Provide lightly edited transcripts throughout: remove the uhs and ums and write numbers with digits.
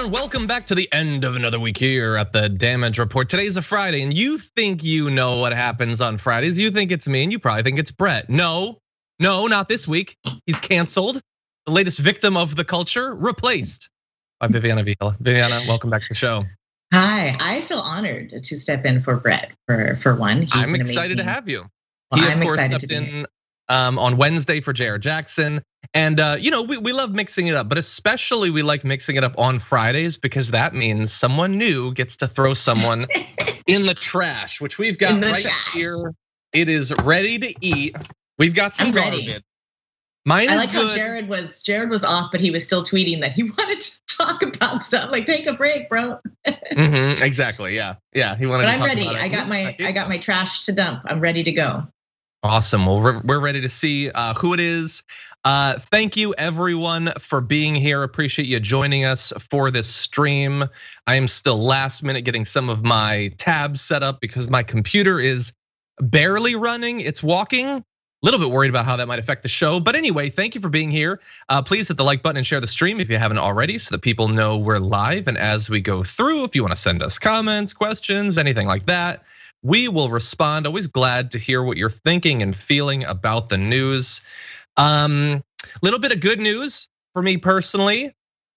everyone, and welcome back to the end of another week here at the Damage Report. Today's a Friday, and you think you know what happens on Fridays. You think it's me, and you probably think it's Brett. No, not this week. He's canceled. The latest victim of the culture, replaced by Viviana Vigil. Viviana, welcome back to the show. Hi, I feel honored to step in for Brett for one. I'm excited to have you. Well, he, I'm of course, excited stepped to in on Wednesday for J.R. Jackson. And we love mixing it up, but especially we like mixing it up on Fridays because that means someone new gets to throw someone in the trash, which we've got right here. It is ready to eat. We've got some garbage. Mine is I like good. how Jared was off, but he was still tweeting that he wanted to talk about stuff. Like, take a break, bro. Exactly. Yeah. He wanted. But to I'm ready. I got my trash to dump. I'm ready to go. Awesome. Well, we're ready to see who it is. Thank you everyone for being here. Appreciate you joining us for this stream. I am still last minute getting some of my tabs set up because my computer is barely running. It's walking. A little bit worried about how that might affect the show. But anyway, thank you for being here. Please hit the like button and share the stream if you haven't already so that people know we're live. And as we go through, if you want to send us comments, questions, anything like that, we will respond. Always glad to hear what you're thinking and feeling about the news. Little bit of good news for me personally.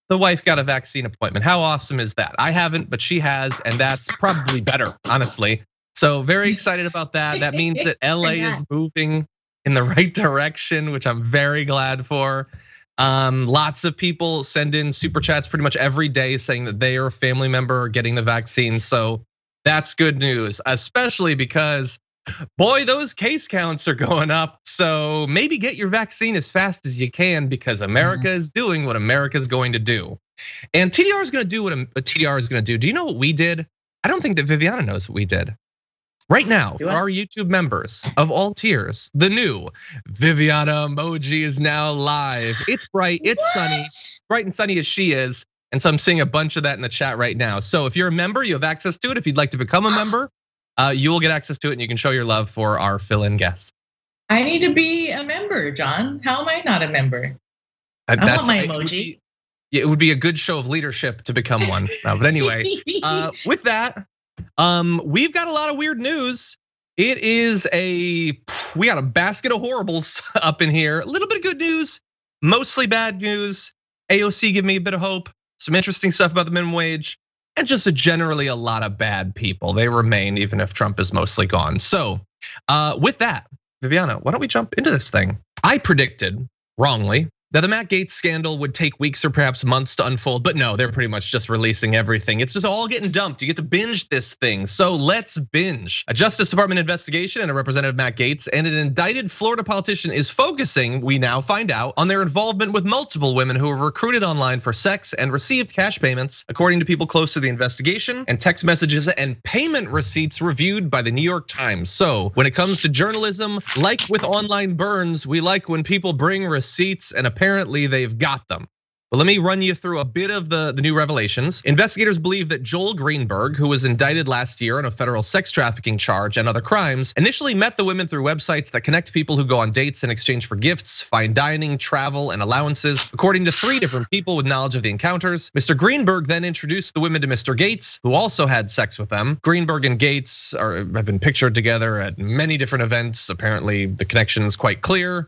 The wife got a vaccine appointment. How awesome is that? I haven't, but she has, and that's probably better, honestly. So very excited about that. That means that LA is moving in the right direction, which I'm very glad for. Lots of people send in super chats pretty much every day saying that they are a family member getting the vaccine. So that's good news, especially because, boy, those case counts are going up. So maybe get your vaccine as fast as you can because America is doing what America is going to do. And TDR is going to do what TDR is going to do. Do you know what we did? I don't think that Viviana knows what we did. Right now, for our YouTube members of all tiers, the new Viviana emoji is now live. It's bright, it's sunny, bright and sunny as she is. And so I'm seeing a bunch of that in the chat right now. So if you're a member, you have access to it. If you'd like to become a member, you will get access to it and you can show your love for our fill-in guest. I need to be a member, John. How am I not a member? I want my emoji. It would be a good show of leadership to become one. But anyway, with that, we've got a lot of weird news. We got a basket of horribles up in here. A little bit of good news, mostly bad news. AOC give me a bit of hope. Some interesting stuff about the minimum wage, and just generally a lot of bad people. They remain even if Trump is mostly gone. So with that, Viviana, why don't we jump into this thing? I predicted wrongly that the Matt Gaetz scandal would take weeks or perhaps months to unfold, but no, they're pretty much just releasing everything. It's just all getting dumped. You get to binge this thing, so let's binge. A Justice Department investigation and a Representative Matt Gaetz and an indicted Florida politician is focusing, we now find out, on their involvement with multiple women who were recruited online for sex and received cash payments, according to people close to the investigation, and text messages and payment receipts reviewed by the New York Times. So when it comes to journalism, like with online burns, we like when people bring receipts, and apparently they've got them. But let me run you through a bit of the new revelations. Investigators believe that Joel Greenberg, who was indicted last year on a federal sex trafficking charge and other crimes, initially met the women through websites that connect people who go on dates in exchange for gifts, fine dining, travel, and allowances. According to 3 different people with knowledge of the encounters, Mr. Greenberg then introduced the women to Mr. Gaetz, who also had sex with them. Greenberg and Gaetz have been pictured together at many different events. Apparently, the connection is quite clear,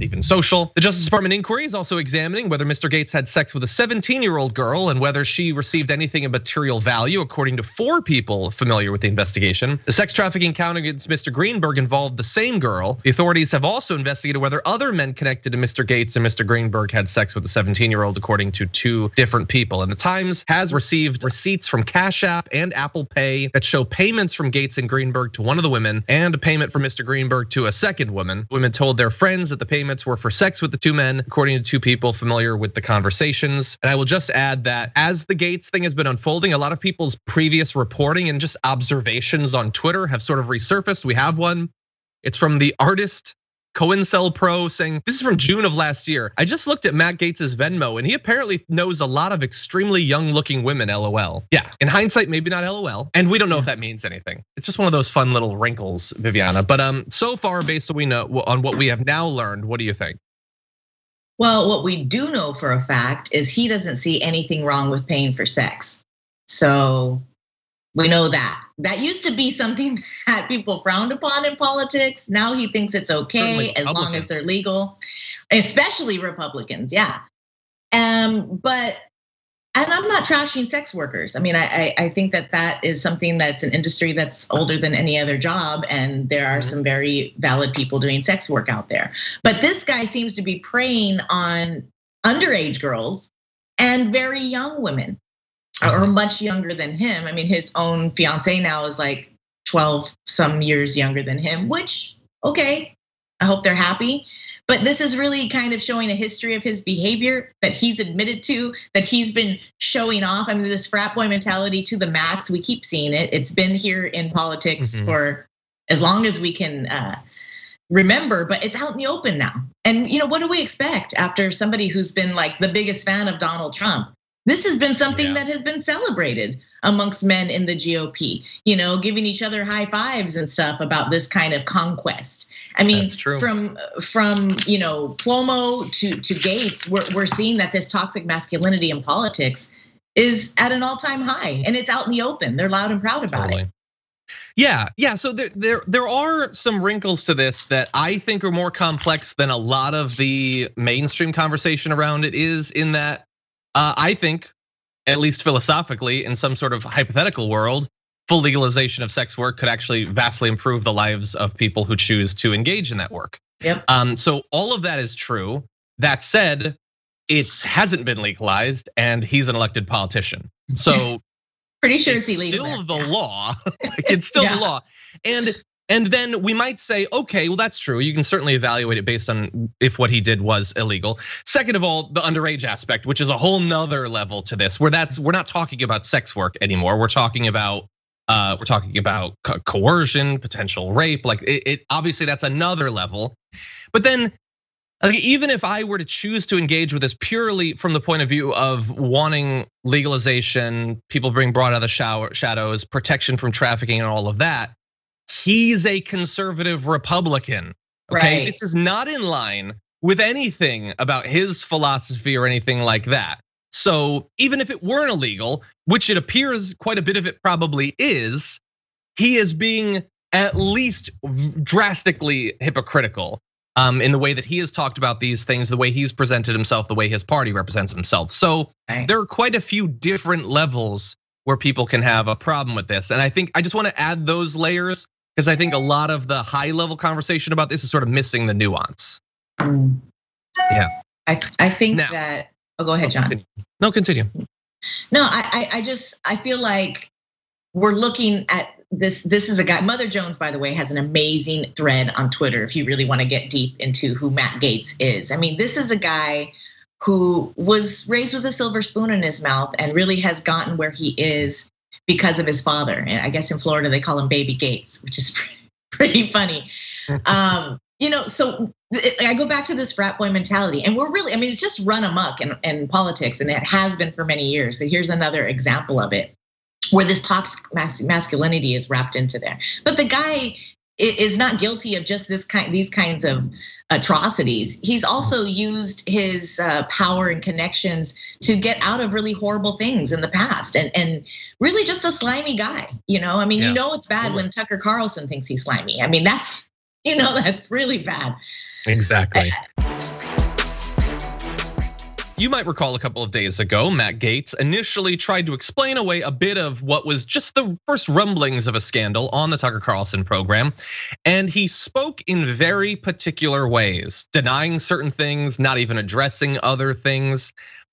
even social. The Justice Department inquiry is also examining whether Mr. Gaetz had sex with a 17-year-old girl and whether she received anything of material value, according to 4 people familiar with the investigation. The sex trafficking count against Mr. Greenberg involved the same girl. The authorities have also investigated whether other men connected to Mr. Gaetz and Mr. Greenberg had sex with the 17-year-old, according to 2 different people. And the Times has received receipts from Cash App and Apple Pay that show payments from Gaetz and Greenberg to one of the women and a payment from Mr. Greenberg to a second woman. Women told their friends that the payments were for sex with the 2 men, according to 2 people familiar with the conversations. And I will just add that as the Gaetz thing has been unfolding, a lot of people's previous reporting and just observations on Twitter have sort of resurfaced. We have one. It's from the artist Coincel Pro saying, this is from June of last year. I just looked at Matt Gaetz's Venmo and he apparently knows a lot of extremely young looking women, LOL. Yeah, in hindsight, maybe not LOL. And we don't know if that means anything. It's just one of those fun little wrinkles, Viviana. But so far, based on what we have now learned, what do you think? Well, what we do know for a fact is he doesn't see anything wrong with paying for sex. So we know that. That used to be something that people frowned upon in politics. Now he thinks it's okay as long as they're legal, especially Republicans, yeah. And I'm not trashing sex workers. I mean, I think that is something that's an industry that's older than any other job. And there are some very valid people doing sex work out there. But this guy seems to be preying on underage girls and very young women, or much younger than him. I mean, his own fiance now is like 12 some years younger than him, which, okay, I hope they're happy. But this is really kind of showing a history of his behavior that he's admitted to, that he's been showing off. I mean, this frat boy mentality to the max, we keep seeing it. It's been here in politics for as long as we can remember, but it's out in the open now. And what do we expect after somebody who's been like the biggest fan of Donald Trump? This has been something that has been celebrated amongst men in the GOP, giving each other high fives and stuff about this kind of conquest. I mean, from Cuomo to Gaetz, we're seeing that this toxic masculinity in politics is at an all-time high, and it's out in the open. They're loud and proud about it. Yeah. So there are some wrinkles to this that I think are more complex than a lot of the mainstream conversation around it is, in that I think, at least philosophically, in some sort of hypothetical world, full legalization of sex work could actually vastly improve the lives of people who choose to engage in that work. Yep. So all of that is true. That said, it hasn't been legalized, and he's an elected politician. So pretty sure it's illegal. Still the law. It's still the law. And then we might say, okay, well, that's true. You can certainly evaluate it based on if what he did was illegal. Second of all, the underage aspect, which is a whole nother level to this, where we're not talking about sex work anymore. We're talking about coercion, potential rape. Like it obviously that's another level. But then, even if I were to choose to engage with this purely from the point of view of wanting legalization, people being brought out of the shadows, protection from trafficking, and all of that, he's a conservative Republican. Okay, right. This is not in line with anything about his philosophy or anything like that. So even if it weren't illegal, which it appears quite a bit of it probably is, he is being at least drastically hypocritical in the way that he has talked about these things, the way he's presented himself, the way his party represents himself. So there are quite a few different levels where people can have a problem with this. And I think I just want to add those layers because I think a lot of the high level conversation about this is sort of missing the nuance. Yeah. I think that, go ahead, John. No, continue. No, I feel like we're looking at this. This is a guy, Mother Jones, by the way, has an amazing thread on Twitter if you really want to get deep into who Matt Gaetz is. I mean, this is a guy who was raised with a silver spoon in his mouth and really has gotten where he is because of his father. And I guess in Florida they call him Baby Gaetz, which is pretty funny. So I go back to this frat boy mentality, and it's just run amok in politics, and it has been for many years. But here's another example of it, where this toxic masculinity is wrapped into there. But the guy is not guilty of just these kinds of atrocities. He's also used his power and connections to get out of really horrible things in the past, and really just a slimy guy. It's bad when Tucker Carlson thinks he's slimy. I mean, that's really bad. Exactly. You might recall a couple of days ago, Matt Gaetz initially tried to explain away a bit of what was just the first rumblings of a scandal on the Tucker Carlson program. And he spoke in very particular ways, denying certain things, not even addressing other things.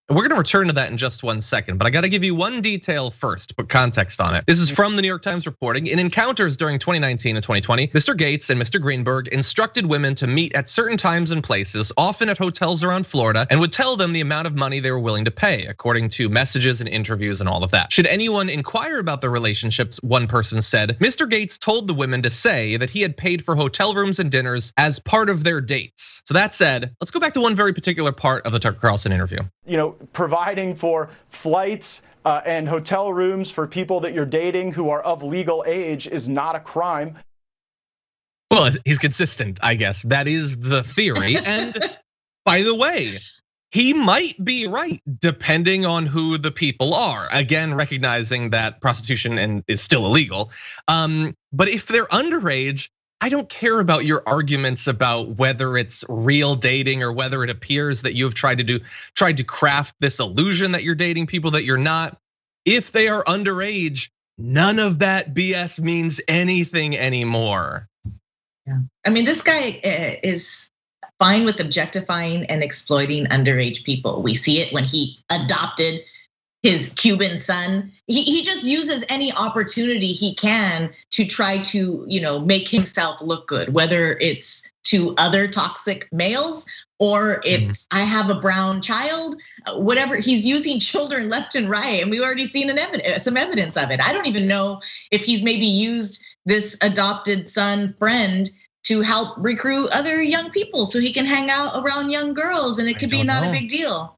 We're gonna return to that in just 1 second, but I gotta give you one detail first to put context on it. This is from the New York Times reporting. In encounters during 2019 and 2020, Mr. Gaetz and Mr. Greenberg instructed women to meet at certain times and places, often at hotels around Florida, and would tell them the amount of money they were willing to pay, according to messages and interviews and all of that. Should anyone inquire about their relationships, one person said, Mr. Gaetz told the women to say that he had paid for hotel rooms and dinners as part of their dates. So that said, let's go back to one very particular part of the Tucker Carlson interview. Providing for flights and hotel rooms for people that you're dating who are of legal age is not a crime. Well, he's consistent, I guess. That is the theory. And by the way, he might be right depending on who the people are. Again, recognizing that prostitution is still illegal. But if they're underage, I don't care about your arguments about whether it's real dating or whether it appears that you have tried to craft this illusion that you're dating people that you're not. If they are underage, none of that BS means anything anymore. Yeah, I mean, this guy is fine with objectifying and exploiting underage people. We see it when he adopted his Cuban son. He just uses any opportunity he can to try to, make himself look good, whether it's to other toxic males or it's I have a brown child, whatever. He's using children left and right, and we've already seen some evidence of it. I don't even know if he's maybe used this adopted son friend to help recruit other young people so he can hang out around young girls and it could be not a big deal.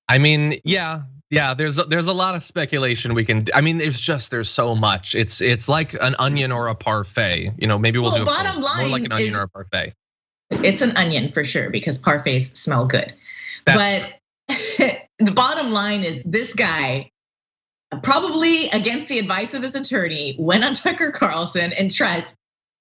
I mean, yeah, there's a lot of speculation we can. I mean, there's so much. It's like an onion or a parfait. Maybe we'll do bottom line more like an onion or a parfait. It's an onion for sure because parfaits smell good. But the bottom line is this guy, probably against the advice of his attorney, went on Tucker Carlson and tried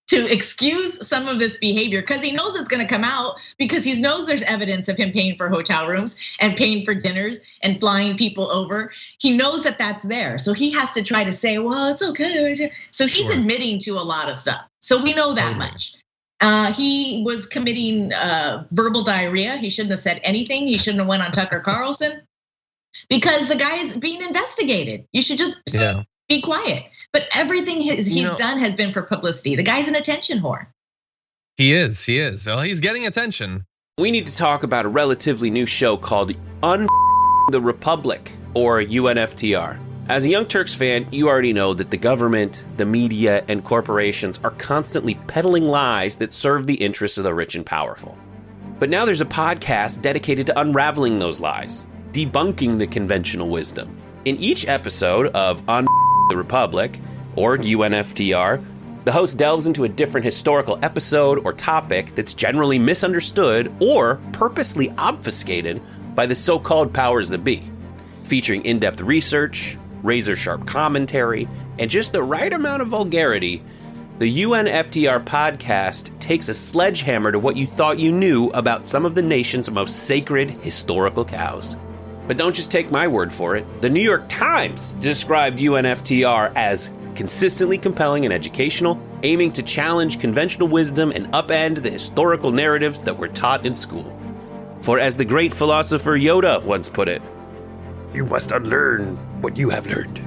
to excuse some of this behavior because he knows it's gonna come out, because he knows there's evidence of him paying for hotel rooms and paying for dinners and flying people over. He knows that that's there. So he has to try to say, well, it's okay. So he's admitting to a lot of stuff. So we know that much. He was committing verbal diarrhea. He shouldn't have said anything. He shouldn't have went on Tucker Carlson because the guy is being investigated. You should just be quiet. But everything he's done has been for publicity. The guy's an attention whore. He is. Well, he's getting attention. We need to talk about a relatively new show called the Republic, or UNFTR. As a Young Turks fan, you already know that the government, the media, and corporations are constantly peddling lies that serve the interests of the rich and powerful. But now there's a podcast dedicated to unraveling those lies, debunking the conventional wisdom. In each episode of the Republic, or UNFTR, the host delves into a different historical episode or topic that's generally misunderstood or purposely obfuscated by the so-called powers that be, featuring in-depth research, razor-sharp commentary, and just the right amount of vulgarity. The UNFTR podcast takes a sledgehammer to what you thought you knew about some of the nation's most sacred historical cows. But don't just take my word for it. The New York Times described UNFTR as consistently compelling and educational, aiming to challenge conventional wisdom and upend the historical narratives that were taught in school. For as the great philosopher Yoda once put it, you must unlearn what you have learned.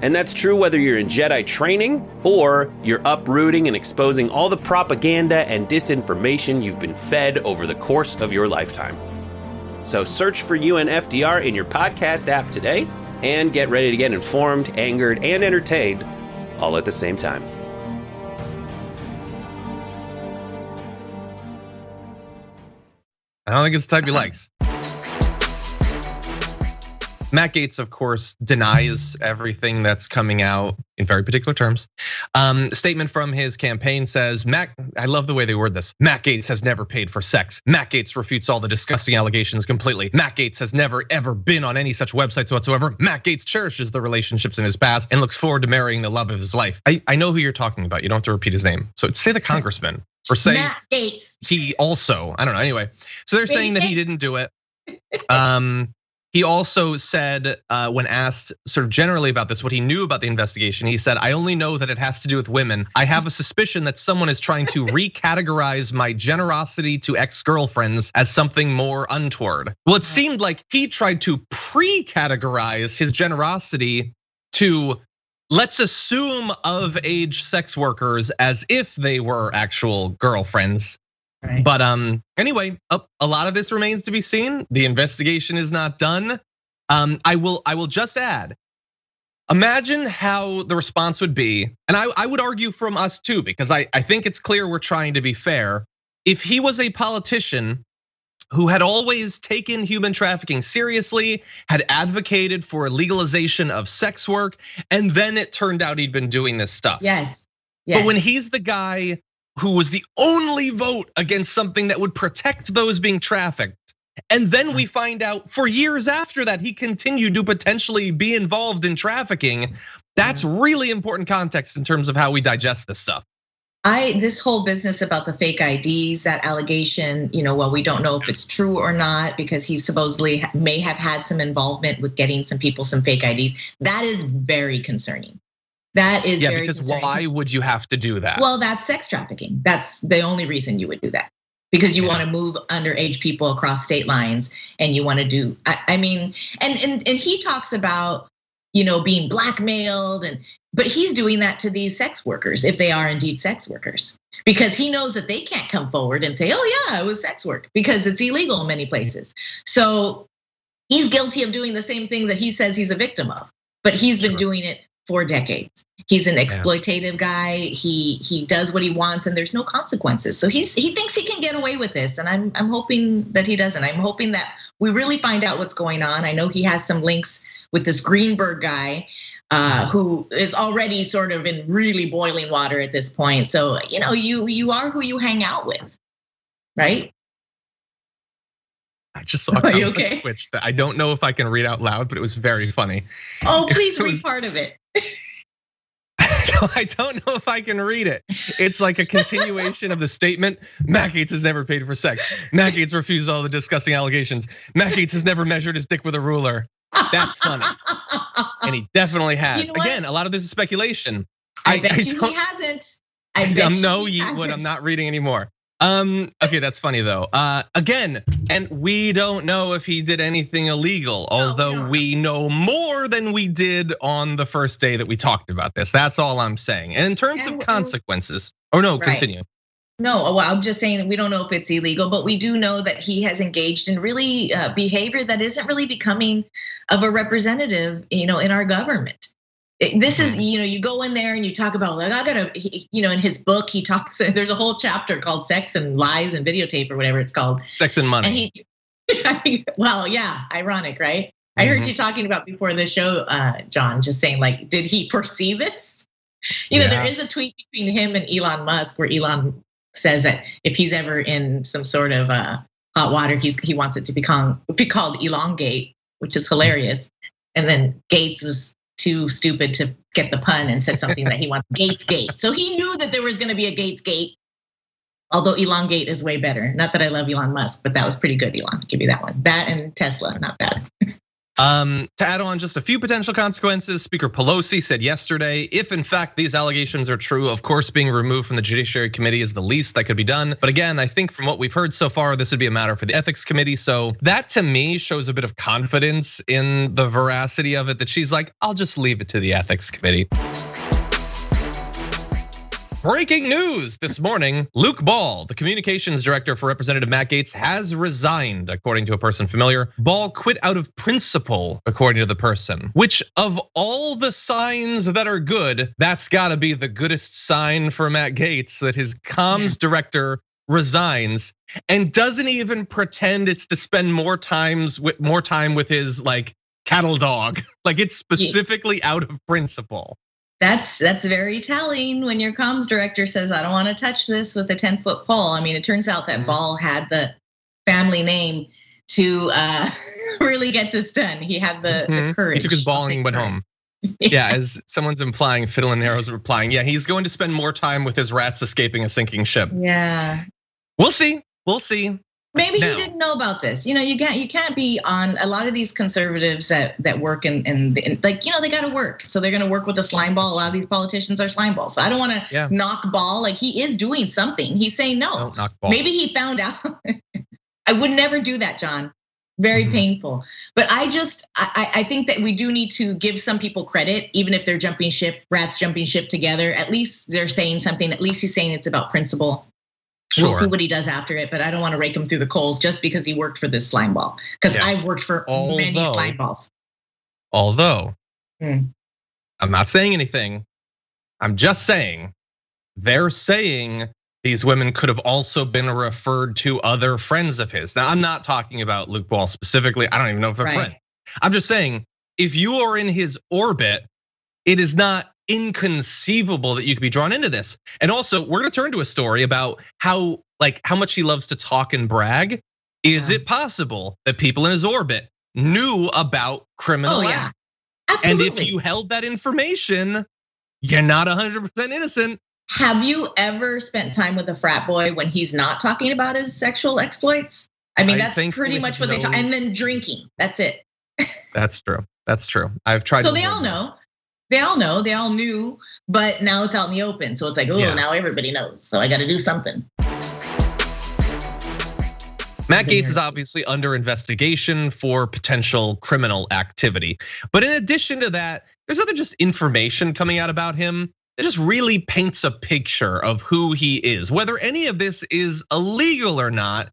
And that's true whether you're in Jedi training or you're uprooting and exposing all the propaganda and disinformation you've been fed over the course of your lifetime. So search for UNFTR in your podcast app today and get ready to get informed, angered, and entertained all at the same time. I don't think it's the type he likes. Matt Gaetz, of course, denies everything that's coming out in very particular terms. A statement from his campaign says, I love the way they word this. Matt Gaetz has never paid for sex. Matt Gaetz refutes all the disgusting allegations completely. Matt Gaetz has never ever been on any such websites whatsoever. Matt Gaetz cherishes the relationships in his past and looks forward to marrying the love of his life. I know who you're talking about. You don't have to repeat his name. So say the congressman or say Matt Gaetz. He also, I don't know. Anyway, so they're saying that he didn't do it. He also said, when asked sort of generally about this, what he knew about the investigation, he said, I only know that it has to do with women. I have a suspicion that someone is trying to recategorize my generosity to ex-girlfriends as something more untoward. Well, it seemed like he tried to pre-categorize his generosity to, let's assume, of age sex workers as if they were actual girlfriends. Right. But anyway, a lot of this remains to be seen. The investigation is not done. I will just add, imagine how the response would be, and I would argue from us too, because I think it's clear we're trying to be fair. If he was a politician who had always taken human trafficking seriously, had advocated for a legalization of sex work, and then it turned out he'd been doing this stuff. Yes. But when he's the guy who was the only vote against something that would protect those being trafficked. And then we find out for years after that, he continued to potentially be involved in trafficking. That's really important context in terms of how we digest this stuff. This whole business about the fake IDs, that allegation, well, we don't know if it's true or not because he supposedly may have had some involvement with getting some people some fake IDs. That is very concerning. That is very because concerning. Why would you have to do that? Well, that's sex trafficking. That's the only reason you would do that. Because you want to move underage people across state lines, and you want to do. I mean, and he talks about being blackmailed, but he's doing that to these sex workers if they are indeed sex workers, because he knows that they can't come forward and say, oh yeah, it was sex work, because it's illegal in many places. So he's guilty of doing the same thing that he says he's a victim of, but he's been doing it for decades. He's an exploitative guy. He does what he wants, and there's no consequences. So he thinks he can get away with this, and I'm hoping that he doesn't. I'm hoping that we really find out what's going on. I know he has some links with this Greenberg guy, who is already sort of in really boiling water at this point. So you are who you hang out with, right? I just saw a comment on Twitch that I don't know if I can read out loud, but it was very funny. Oh, please read part of it. I don't know if I can read it. It's like a continuation of the statement. Matt Gaetz has never paid for sex. Matt Gaetz refused all the disgusting allegations. Matt Gaetz has never measured his dick with a ruler. That's funny. And he definitely has. Again, a lot of this is speculation. I bet you he hasn't. I'm not reading anymore. Okay, that's funny though. Again, and we don't know if he did anything illegal, although we know more than we did on the first day that we talked about this. That's all I'm saying. And in terms of consequences, continue. No, well, I'm just saying that we don't know if it's illegal, but we do know that he has engaged in really behavior that isn't really becoming of a representative, in our government. This is, you go in there and you talk about like, I gotta, in his book, he talks, there's a whole chapter called Sex and Lies and Videotape or whatever it's called. Sex and Money. And well, yeah, ironic, right? I heard you talking about before the show, John, just saying like, did he foresee this? There is a tweet between him and Elon Musk where Elon says that if he's ever in some sort of hot water, he wants it to be called Elongate, which is hilarious. And then Gates was too stupid to get the pun and said something that he wants Gates Gate. So he knew that there was gonna be a Gates Gate, although Elongate is way better. Not that I love Elon Musk, but that was pretty good, Elon, I'll give you that one. That and Tesla, not bad. To add on just a few potential consequences, Speaker Pelosi said yesterday, if in fact these allegations are true, of course being removed from the Judiciary Committee is the least that could be done. But again, I think from what we've heard so far, this would be a matter for the Ethics Committee. So that to me shows a bit of confidence in the veracity of it, that she's like, I'll just leave it to the Ethics Committee. Breaking news this morning, Luke Ball, the communications director for Representative Matt Gaetz, has resigned, according to a person familiar. Ball quit out of principle, according to the person, which of all the signs that are good, that's gotta be the goodest sign for Matt Gaetz, that his comms director resigns and doesn't even pretend it's to spend more time with his like cattle dog. Like it's specifically out of principle. That's very telling when your comms director says, I don't want to touch this with a 10-foot pole. I mean, it turns out that Ball had the family name to really get this done. He had the courage. He took his ball and went home. Yeah, as someone's implying, Fiddle and Arrow's replying, yeah, he's going to spend more time with his rats escaping a sinking ship. Yeah. We'll see. Maybe he didn't know about this. You can't be on a lot of these conservatives that work in like, they got to work. So they're going to work with a slime ball. A lot of these politicians are slime balls. So I don't want to knock Ball. Like he is doing something. He's saying no. Don't knock Ball. Maybe he found out. I would never do that, John. Very painful. But I think that we do need to give some people credit, even if they're jumping ship, rats jumping ship together. At least they're saying something. At least he's saying it's about principle. Sure. We'll see what he does after it, but I don't want to rake him through the coals just because he worked for this slime ball. Because I've worked for many slime balls. Although, I'm not saying anything. I'm just saying, they're saying these women could have also been referred to other friends of his. Now, I'm not talking about Luke Ball specifically. I don't even know if they're friends. I'm just saying, if you are in his orbit, it is not inconceivable that you could be drawn into this. And also, we're gonna turn to a story about how much he loves to talk and brag. Is it possible that people in his orbit knew about criminal acts? Absolutely. And if you held that information, you're not 100% innocent. Have you ever spent time with a frat boy when he's not talking about his sexual exploits? I mean, that's pretty much what they talk. And then drinking, that's it. That's true. That's true. I've tried. So they all know. They all know. They all knew, but now it's out in the open. So it's like, now everybody knows. So I got to do something. Matt Gaetz is obviously under investigation for potential criminal activity. But in addition to that, there's other just information coming out about him that just really paints a picture of who he is, whether any of this is illegal or not.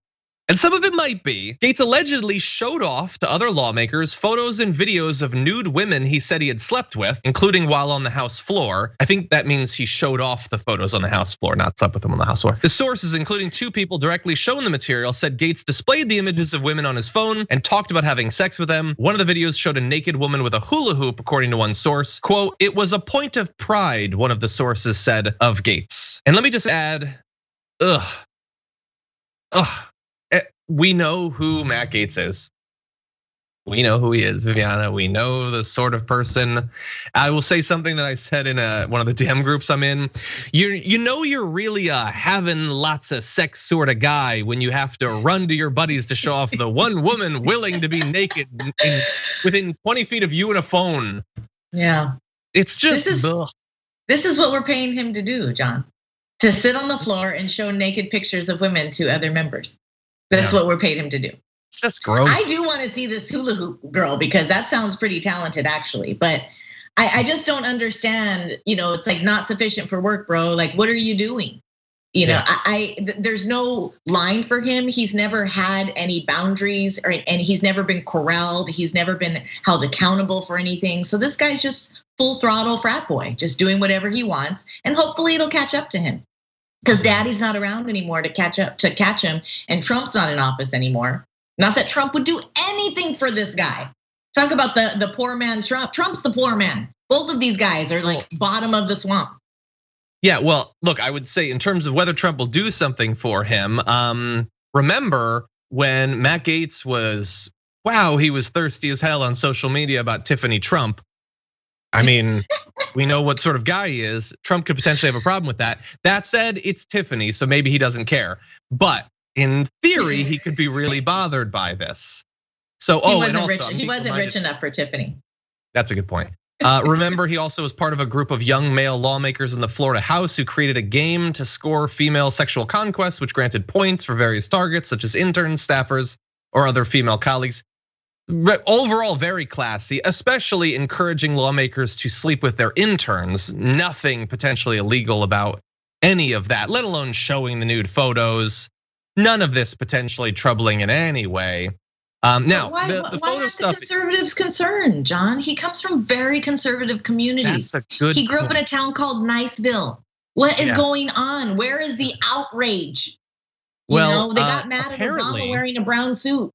And some of it might be. Gaetz allegedly showed off to other lawmakers photos and videos of nude women he said he had slept with, including while on the House floor. I think that means he showed off the photos on the House floor, not slept with them on the House floor. The sources, including 2 people directly shown the material, said Gaetz displayed the images of women on his phone and talked about having sex with them. One of the videos showed a naked woman with a hula hoop, according to one source. Quote, "It was a point of pride," one of the sources said of Gaetz. And let me just add, we know who Matt Gaetz is. We know who he is, Viviana. We know the sort of person. I will say something that I said in one of the DM groups I'm in. You know you're really a having lots of sex sort of guy when you have to run to your buddies to show off the one woman willing to be naked within 20 feet of you and a phone. Yeah, it's just this is what we're paying him to do, John. To sit on the floor and show naked pictures of women to other members. That's what we're paid him to do. It's just gross. I do want to see this hula hoop girl because that sounds pretty talented actually. But I just don't understand, it's like not sufficient for work, bro. Like, what are you doing? There's no line for him. He's never had any boundaries and he's never been corralled. He's never been held accountable for anything. So this guy's just full throttle frat boy, just doing whatever he wants. And hopefully it'll catch up to him. Because daddy's not around anymore to catch him, and Trump's not in office anymore. Not that Trump would do anything for this guy. Talk about the poor man Trump. Trump's the poor man. Both of these guys are like bottom of the swamp. Yeah, well, look, I would say in terms of whether Trump will do something for him, remember when Matt Gaetz was, he was thirsty as hell on social media about Tiffany Trump. I mean, we know what sort of guy he is. Trump could potentially have a problem with that. That said, it's Tiffany, so maybe he doesn't care. But in theory, he could be really bothered by this. So, he wasn't rich enough for Tiffany. That's a good point. Remember, he also was part of a group of young male lawmakers in the Florida House who created a game to score female sexual conquests, which granted points for various targets, such as interns, staffers, or other female colleagues. Overall, very classy, especially encouraging lawmakers to sleep with their interns. Nothing potentially illegal about any of that, let alone showing the nude photos. None of this potentially troubling in any way. Now, the photo stuff. The conservatives concerned, John? He comes from very conservative communities. He grew up in a town called Niceville. What is going on? Where is the outrage? They got mad at Obama wearing a brown suit.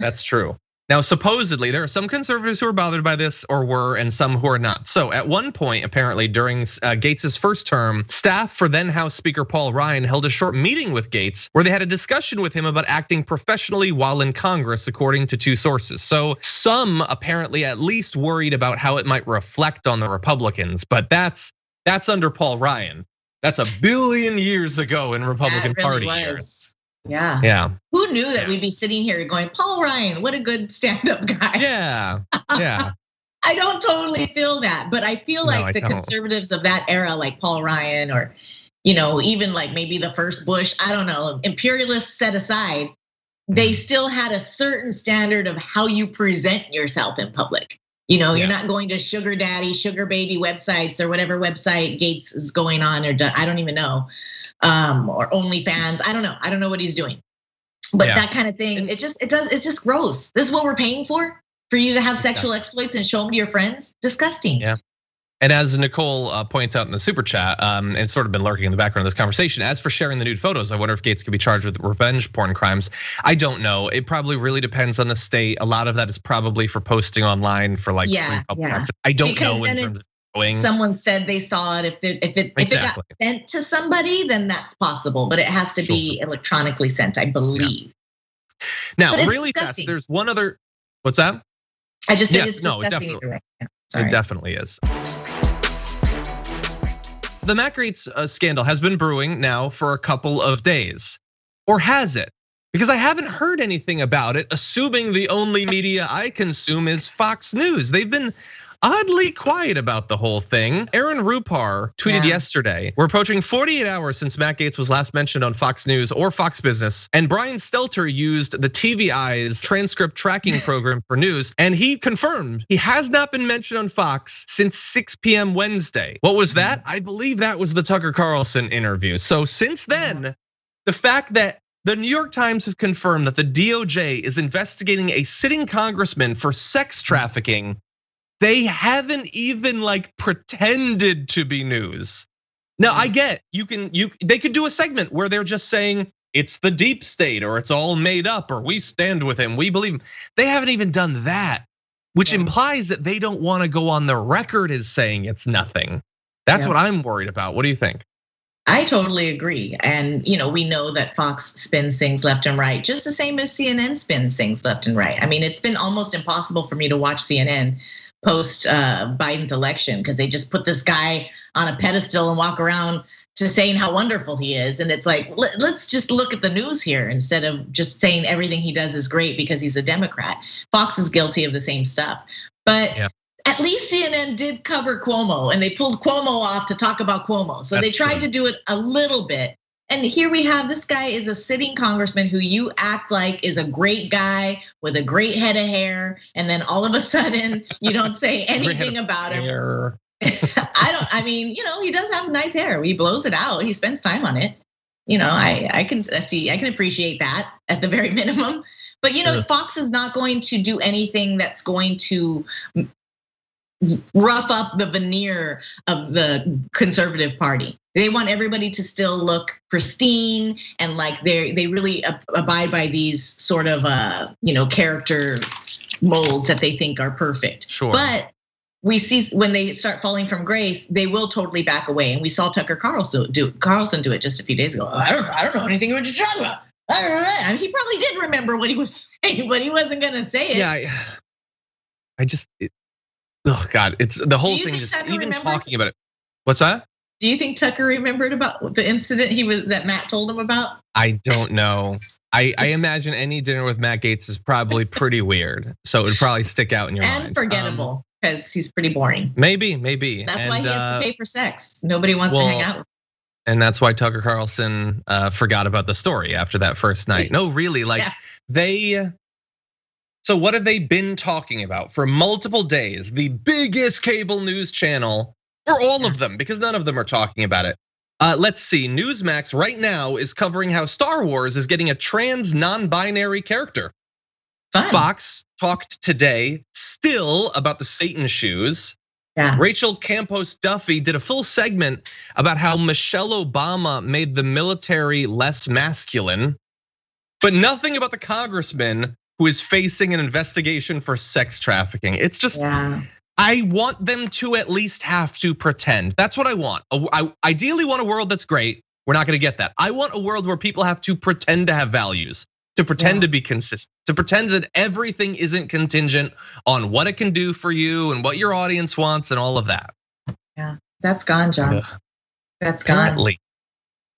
That's true. Now, supposedly, there are some conservatives who are bothered by this or were, and some who are not. So at one point, apparently during Gaetz's first term, staff for then House Speaker Paul Ryan held a short meeting with Gaetz where they had a discussion with him about acting professionally while in Congress, according to 2 sources. So some apparently at least worried about how it might reflect on the Republicans, but that's under Paul Ryan. That's a billion years ago in Republican Party years. Yeah. Who knew that we'd be sitting here going, Paul Ryan, what a good stand-up guy. Yeah. I don't totally feel that, but I feel like the conservatives of that era, like Paul Ryan, or even like maybe the first Bush, I don't know, imperialists set aside, they still had a certain standard of how you present yourself in public. You're not going to sugar daddy, sugar baby websites or whatever website Gaetz is going on, or I don't even know. Or OnlyFans. I don't know what he's doing. But that kind of thing, it's just gross. This is what we're paying for you to have sexual exploits and show them to your friends? Disgusting. Yeah. And as Nicole points out in the super chat, and it's sort of been lurking in the background of this conversation, as for sharing the nude photos, I wonder if Gaetz could be charged with revenge porn crimes. I don't know. It probably really depends on the state. A lot of that is probably for posting online for like free public access. I don't know in terms of someone said they saw it. If it got sent to somebody, then that's possible. But it has to be electronically sent, I believe. Yeah. Now, really fast, there's one other. What's that? I just said it's disgusting either way. It definitely is. The Matt Gaetz scandal has been brewing now for a couple of days. Or has it? Because I haven't heard anything about it, assuming the only media I consume is Fox News. They've been oddly quiet about the whole thing. Aaron Rupar tweeted yesterday, we're approaching 48 hours since Matt Gaetz was last mentioned on Fox News or Fox Business, and Brian Stelter used the TVI's transcript tracking program for news, and he confirmed he has not been mentioned on Fox since 6 p.m. Wednesday. What was that? I believe that was the Tucker Carlson interview. So since then, the fact that the New York Times has confirmed that the DOJ is investigating a sitting congressman for sex trafficking, they haven't even like pretended to be news. Now I get they could do a segment where they're just saying it's the deep state or it's all made up or we stand with him, we believe him. They haven't even done that, which implies that they don't want to go on the record as saying it's nothing. That's what I'm worried about. What do you think? I totally agree. And we know that Fox spins things left and right, just the same as CNN spins things left and right. I mean, it's been almost impossible for me to watch CNN post Biden's election because they just put this guy on a pedestal and walk around to saying how wonderful he is. And it's like, let's just look at the news here instead of just saying everything he does is great because he's a Democrat. Fox is guilty of the same stuff. But at least CNN did cover Cuomo and they pulled Cuomo off to talk about Cuomo. So they tried to do it a little bit. And here we have, this guy is a sitting congressman who you act like is a great guy with a great head of hair. And then all of a sudden you don't say anything about him. I mean, he does have nice hair. He blows it out. He spends time on it. I can appreciate that at the very minimum. But Fox is not going to do anything that's going to rough up the veneer of the conservative party. They want everybody to still look pristine and like they really abide by these sort of character molds that they think are perfect. Sure. But we see when they start falling from grace, they will totally back away. And we saw Tucker Carlson do it just a few days ago. I don't know anything what you're talking about. I mean, he probably did remember what he was saying, but he wasn't gonna say it. Yeah, oh God, it's the whole thing. Just even talking about it. What's that? Do you think Tucker remembered about the incident that Matt told him about? I don't know. I imagine any dinner with Matt Gaetz is probably pretty weird, so it would probably stick out in your mind. And forgettable because he's pretty boring. Maybe. That's why he has to pay for sex. Nobody wants to hang out with him. And that's why Tucker Carlson forgot about the story after that first night. No, really, So what have they been talking about for multiple days? The biggest cable news channel, or all of them, because none of them are talking about it. Let's see, Newsmax right now is covering how Star Wars is getting a trans non-binary character. Fun. Fox talked today still about the Satan shoes. Yeah. Rachel Campos Duffy did a full segment about how Michelle Obama made the military less masculine, but nothing about the congressman who is facing an investigation for sex trafficking. It's just, I want them to at least have to pretend. That's what I want. I ideally want a world that's great. We're not gonna get that. I want a world where people have to pretend to have values, to pretend to be consistent, to pretend that everything isn't contingent on what it can do for you and what your audience wants and all of that. Yeah, that's gone, John. That's gone. Apparently.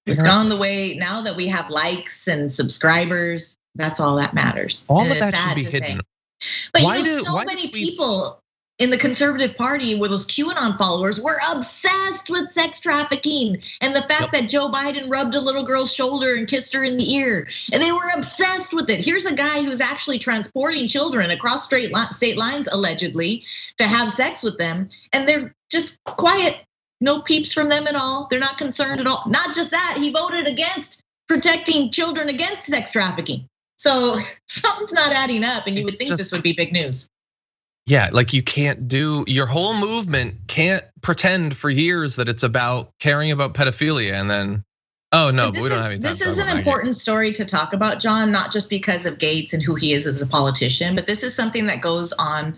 It's gone the way now that we have likes and subscribers. That's all that matters. All of that should be hidden. But so many people in the conservative party with those QAnon followers were obsessed with sex trafficking and the fact that Joe Biden rubbed a little girl's shoulder and kissed her in the ear. And they were obsessed with it. Here's a guy who's actually transporting children across state lines, allegedly, to have sex with them. And they're just quiet. No peeps from them at all. They're not concerned at all. Not just that, he voted against protecting children against sex trafficking. So something's not adding up, and you would think this would be big news. Yeah, like you can't do, your whole movement can't pretend for years that it's about caring about pedophilia and then, oh no, but we don't have any time. This is an important story to talk about, John, not just because of Gaetz and who he is as a politician, but this is something that goes on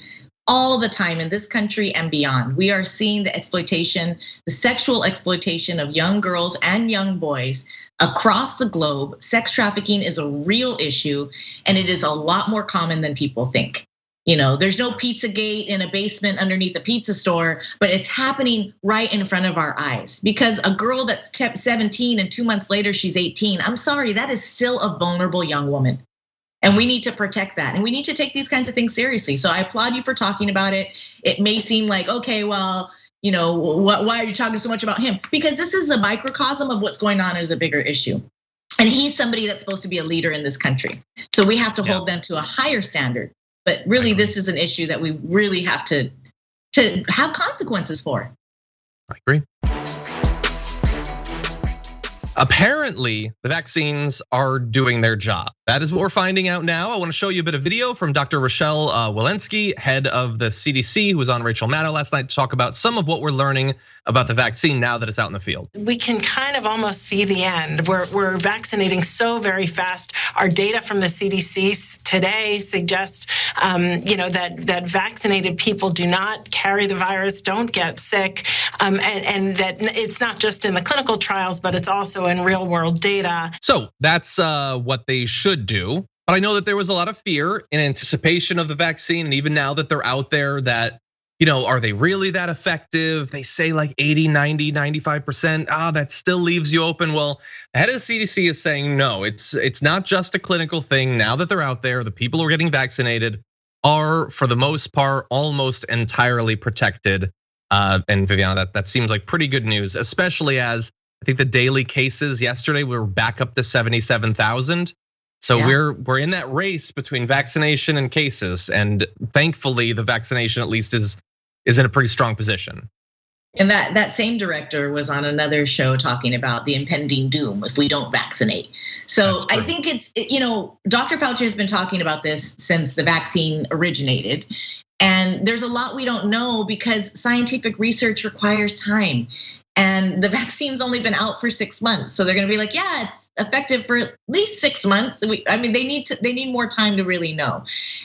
all the time in this country and beyond. We are seeing the exploitation, the sexual exploitation of young girls and young boys across the globe. Sex trafficking is a real issue, and it is a lot more common than people think. There's no Pizzagate in a basement underneath a pizza store, but it's happening right in front of our eyes. Because a girl that's 17 and 2 months later she's 18, I'm sorry, that is still a vulnerable young woman. And we need to protect that. And we need to take these kinds of things seriously. So I applaud you for talking about it. It may seem like, okay, well, why are you talking so much about him? Because this is a microcosm of what's going on as a bigger issue. And he's somebody that's supposed to be a leader in this country. So we have to hold them to a higher standard. But really, this is an issue that we really have to have consequences for. I agree. Apparently, the vaccines are doing their job. That is what we're finding out now. I want to show you a bit of video from Dr. Rochelle Walensky, head of the CDC, who was on Rachel Maddow last night to talk about some of what we're learning about the vaccine now that it's out in the field. We can kind of almost see the end. We're vaccinating so very fast. Our data from the CDC today suggests, that vaccinated people do not carry the virus, don't get sick, and that it's not just in the clinical trials, but it's also in real world data. So that's what they should do. But I know that there was a lot of fear in anticipation of the vaccine, and even now that they're out there, that, are they really that effective? They say like 80, 90, 95%. That still leaves you open. Well, the head of the CDC is saying no, it's not just a clinical thing. Now that they're out there, the people who are getting vaccinated are, for the most part, almost entirely protected. And Viviana, that seems like pretty good news, especially as I think the daily cases yesterday were back up to 77,000. So we're in that race between vaccination and cases, and thankfully the vaccination at least is in a pretty strong position. And that same director was on another show talking about the impending doom if we don't vaccinate. So I think it's, Dr. Fauci has been talking about this since the vaccine originated. And there's a lot we don't know because scientific research requires time. And the vaccine's only been out for 6 months. So they're gonna be like, yeah, it's effective for at least 6 months. They need more time to really know.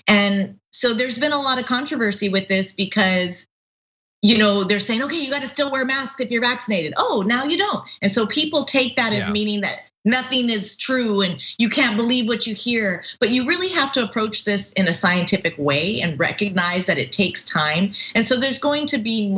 And so there's been a lot of controversy with this because they're saying, okay, you gotta still wear masks if you're vaccinated. Oh, now you don't. And so people take that as meaning that nothing is true and you can't believe what you hear. But you really have to approach this in a scientific way and recognize that it takes time. And so there's going to be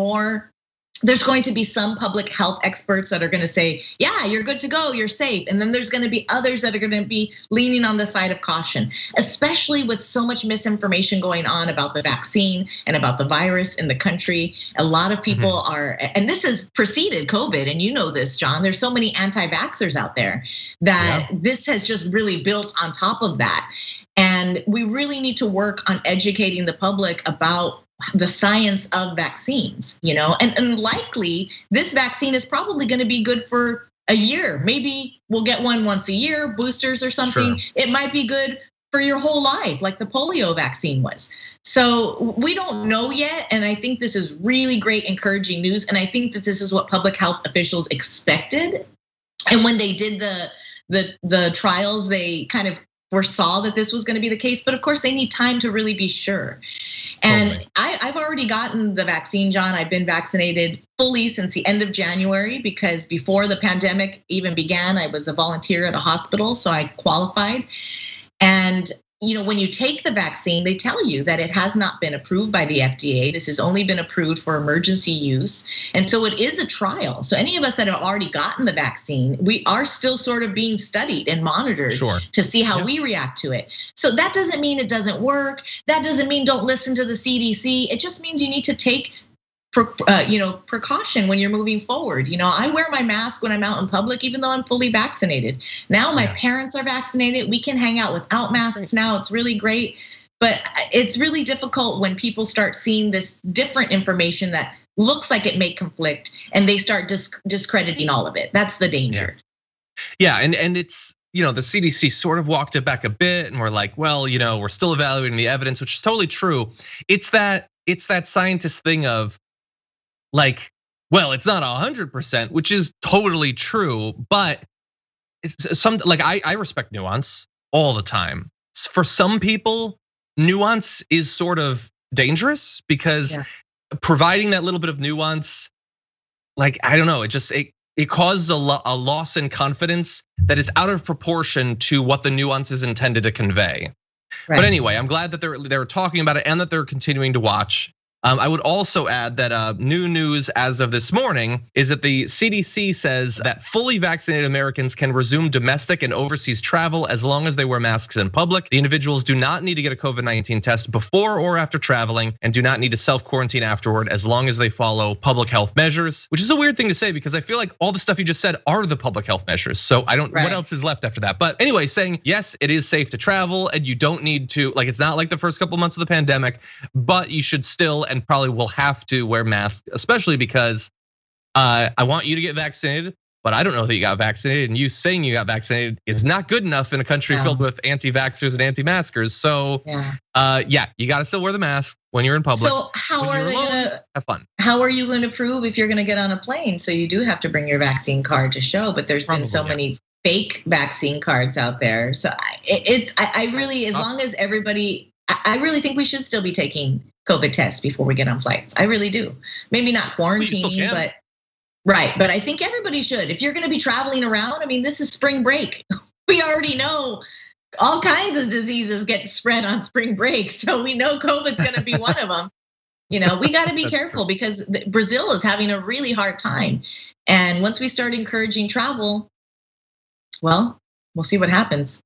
some public health experts that are gonna say, yeah, you're good to go, you're safe. And then there's gonna be others that are gonna be leaning on the side of caution, especially with so much misinformation going on about the vaccine and about the virus in the country. A lot of people are, and this has preceded COVID, and you know this, John, there's so many anti-vaxxers out there that this has just really built on top of that. And we really need to work on educating the public about the science of vaccines, and likely this vaccine is probably going to be good for a year. Maybe we'll get one once a year, boosters or something. Sure. It might be good for your whole life, like the polio vaccine was. So we don't know yet. And I think this is really great, encouraging news. And I think that this is what public health officials expected. And when they did the trials, they kind of foresaw that this was going to be the case, but of course they need time to really be sure. And I've already gotten the vaccine, John. I've been vaccinated fully since the end of January because before the pandemic even began, I was a volunteer at a hospital, so I qualified. And when you take the vaccine, they tell you that it has not been approved by the FDA. This has only been approved for emergency use. And so it is a trial. So any of us that have already gotten the vaccine, we are still sort of being studied and monitored to see how we react to it. So that doesn't mean it doesn't work. That doesn't mean don't listen to the CDC. It just means you need to take precaution when you're moving forward. I wear my mask when I'm out in public, even though I'm fully vaccinated. Now my parents are vaccinated. We can hang out without masks now. It's really great. But it's really difficult when people start seeing this different information that looks like it may conflict and they start discrediting all of it. That's the danger. Yeah, and it's, the CDC sort of walked it back a bit and we're like, well, we're still evaluating the evidence, which is totally true. It's that scientist thing of, like, well, it's not 100%, which is totally true, but it's I respect nuance all the time. For some people, nuance is sort of dangerous because providing that little bit of nuance, like, I don't know, it causes a loss in confidence that is out of proportion to what the nuance is intended to convey. Right. But anyway, I'm glad that they're talking about it and that they're continuing to watch. I would also add that new news as of this morning is that the CDC says that fully vaccinated Americans can resume domestic and overseas travel as long as they wear masks in public. The individuals do not need to get a COVID-19 test before or after traveling and do not need to self-quarantine afterward as long as they follow public health measures, which is a weird thing to say because I feel like all the stuff you just said are the public health measures. So I don't, what else is left after that? But anyway, saying yes, it is safe to travel and you don't need to, like, it's not like the first couple months of the pandemic, but you should still and probably will have to wear masks, especially because I want you to get vaccinated, but I don't know that you got vaccinated, and you saying you got vaccinated is not good enough in a country filled with anti-vaxxers and anti-maskers. So yeah, you got to still wear the mask when you're in public. So how are they gonna have fun? How are you going to prove if you're going to get on a plane? So you do have to bring your vaccine card to show, but there's been so many fake vaccine cards out there. So I really, as long as everybody, I really think we should still be taking COVID tests before we get on flights. I really do. Maybe not quarantining, but but I think everybody should. If you're going to be traveling around, I mean, this is spring break. We already know all kinds of diseases get spread on spring break, so we know COVID's going to be one of them. You know, we got to be careful because Brazil is having a really hard time, and once we start encouraging travel, well, we'll see what happens.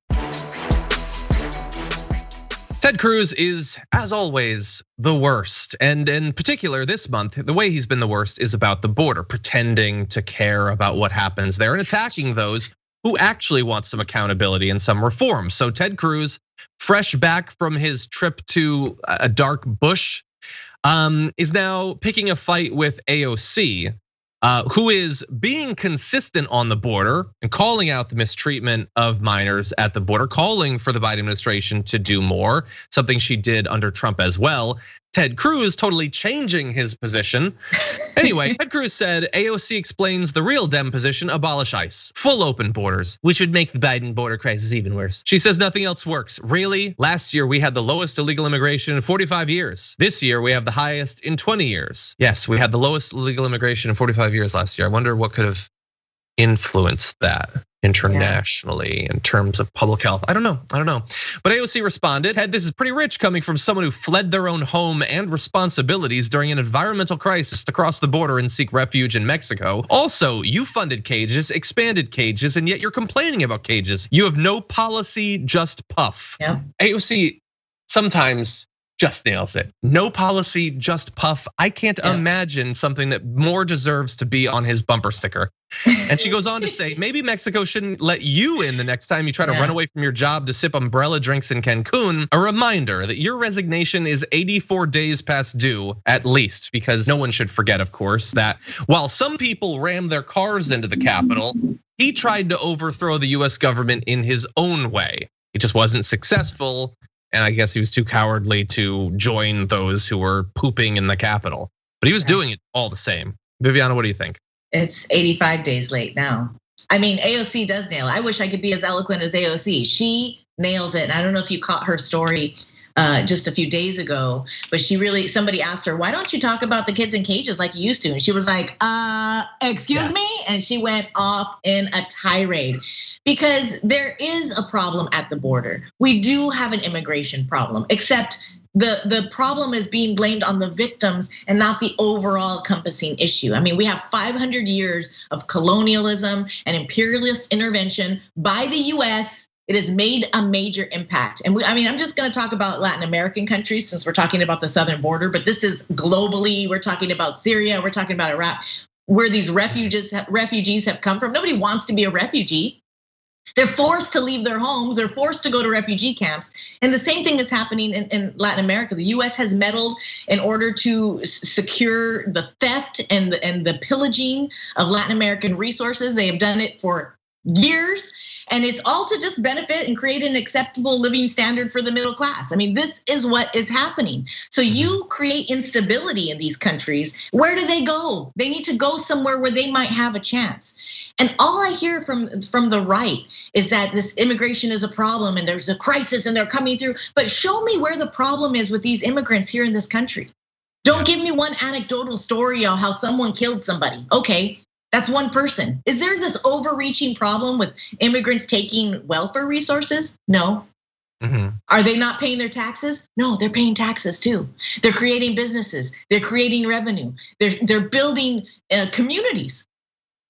Ted Cruz is, as always, the worst. And in particular this month, the way he's been the worst is about the border, pretending to care about what happens there and attacking those who actually want some accountability and some reform. So Ted Cruz, fresh back from his trip to a dark bush, is now picking a fight with AOC, who is being consistent on the border and calling out the mistreatment of minors at the border, calling for the Biden administration to do more, something she did under Trump as well. Ted Cruz totally changing his position. Anyway, Ted Cruz said AOC explains the real Dem position: abolish ICE, full open borders, which would make the Biden border crisis even worse. She says nothing else works. Really? Last year we had the lowest illegal immigration in 45 years. This year we have the highest in 20 years. Yes, we had the lowest illegal immigration in 45 years last year. I wonder what could have influenced that internationally in terms of public health. I don't know. But AOC responded, Ted, this is pretty rich coming from someone who fled their own home and responsibilities during an environmental crisis to cross the border and seek refuge in Mexico. Also, you funded cages, expanded cages, and yet you're complaining about cages. You have no policy, just puff. AOC sometimes just nails it. No policy, just puff. I can't imagine something that more deserves to be on his bumper sticker. And she goes on to say, maybe Mexico shouldn't let you in the next time you try to run away from your job to sip umbrella drinks in Cancun. A reminder that your resignation is 84 days past due, at least, because no one should forget, of course, that while some people rammed their cars into the Capitol, he tried to overthrow the US government in his own way. It just wasn't successful. And I guess he was too cowardly to join those who were pooping in the Capitol. But he was doing it all the same. Viviana, what do you think? It's 85 days late now. I mean, AOC does nail it. I wish I could be as eloquent as AOC. She nails it. And I don't know if you caught her story just a few days ago, but somebody asked her, why don't you talk about the kids in cages like you used to? And she was like, excuse me? And she went off in a tirade. Because there is a problem at the border. We do have an immigration problem, except the problem is being blamed on the victims and not the overall encompassing issue. I mean, we have 500 years of colonialism and imperialist intervention by the US. It has made a major impact. And I'm just gonna talk about Latin American countries since we're talking about the southern border, but this is globally. We're talking about Syria, we're talking about Iraq, where these refugees have come from. Nobody wants to be a refugee. They're forced to leave their homes. They're forced to go to refugee camps. And the same thing is happening in Latin America. The US has meddled in order to secure the theft and the pillaging of Latin American resources. They have done it for years. And it's all to just benefit and create an acceptable living standard for the middle class. I mean, this is what is happening. So you create instability in these countries. Where do they go? They need to go somewhere where they might have a chance. And all I hear from the right is that this immigration is a problem and there's a crisis and they're coming through. But show me where the problem is with these immigrants here in this country. Don't give me one anecdotal story of how someone killed somebody. Okay. That's one person. Is there this overreaching problem with immigrants taking welfare resources? No. Are they not paying their taxes? No, they're paying taxes too. They're creating businesses. They're creating revenue. They're building communities.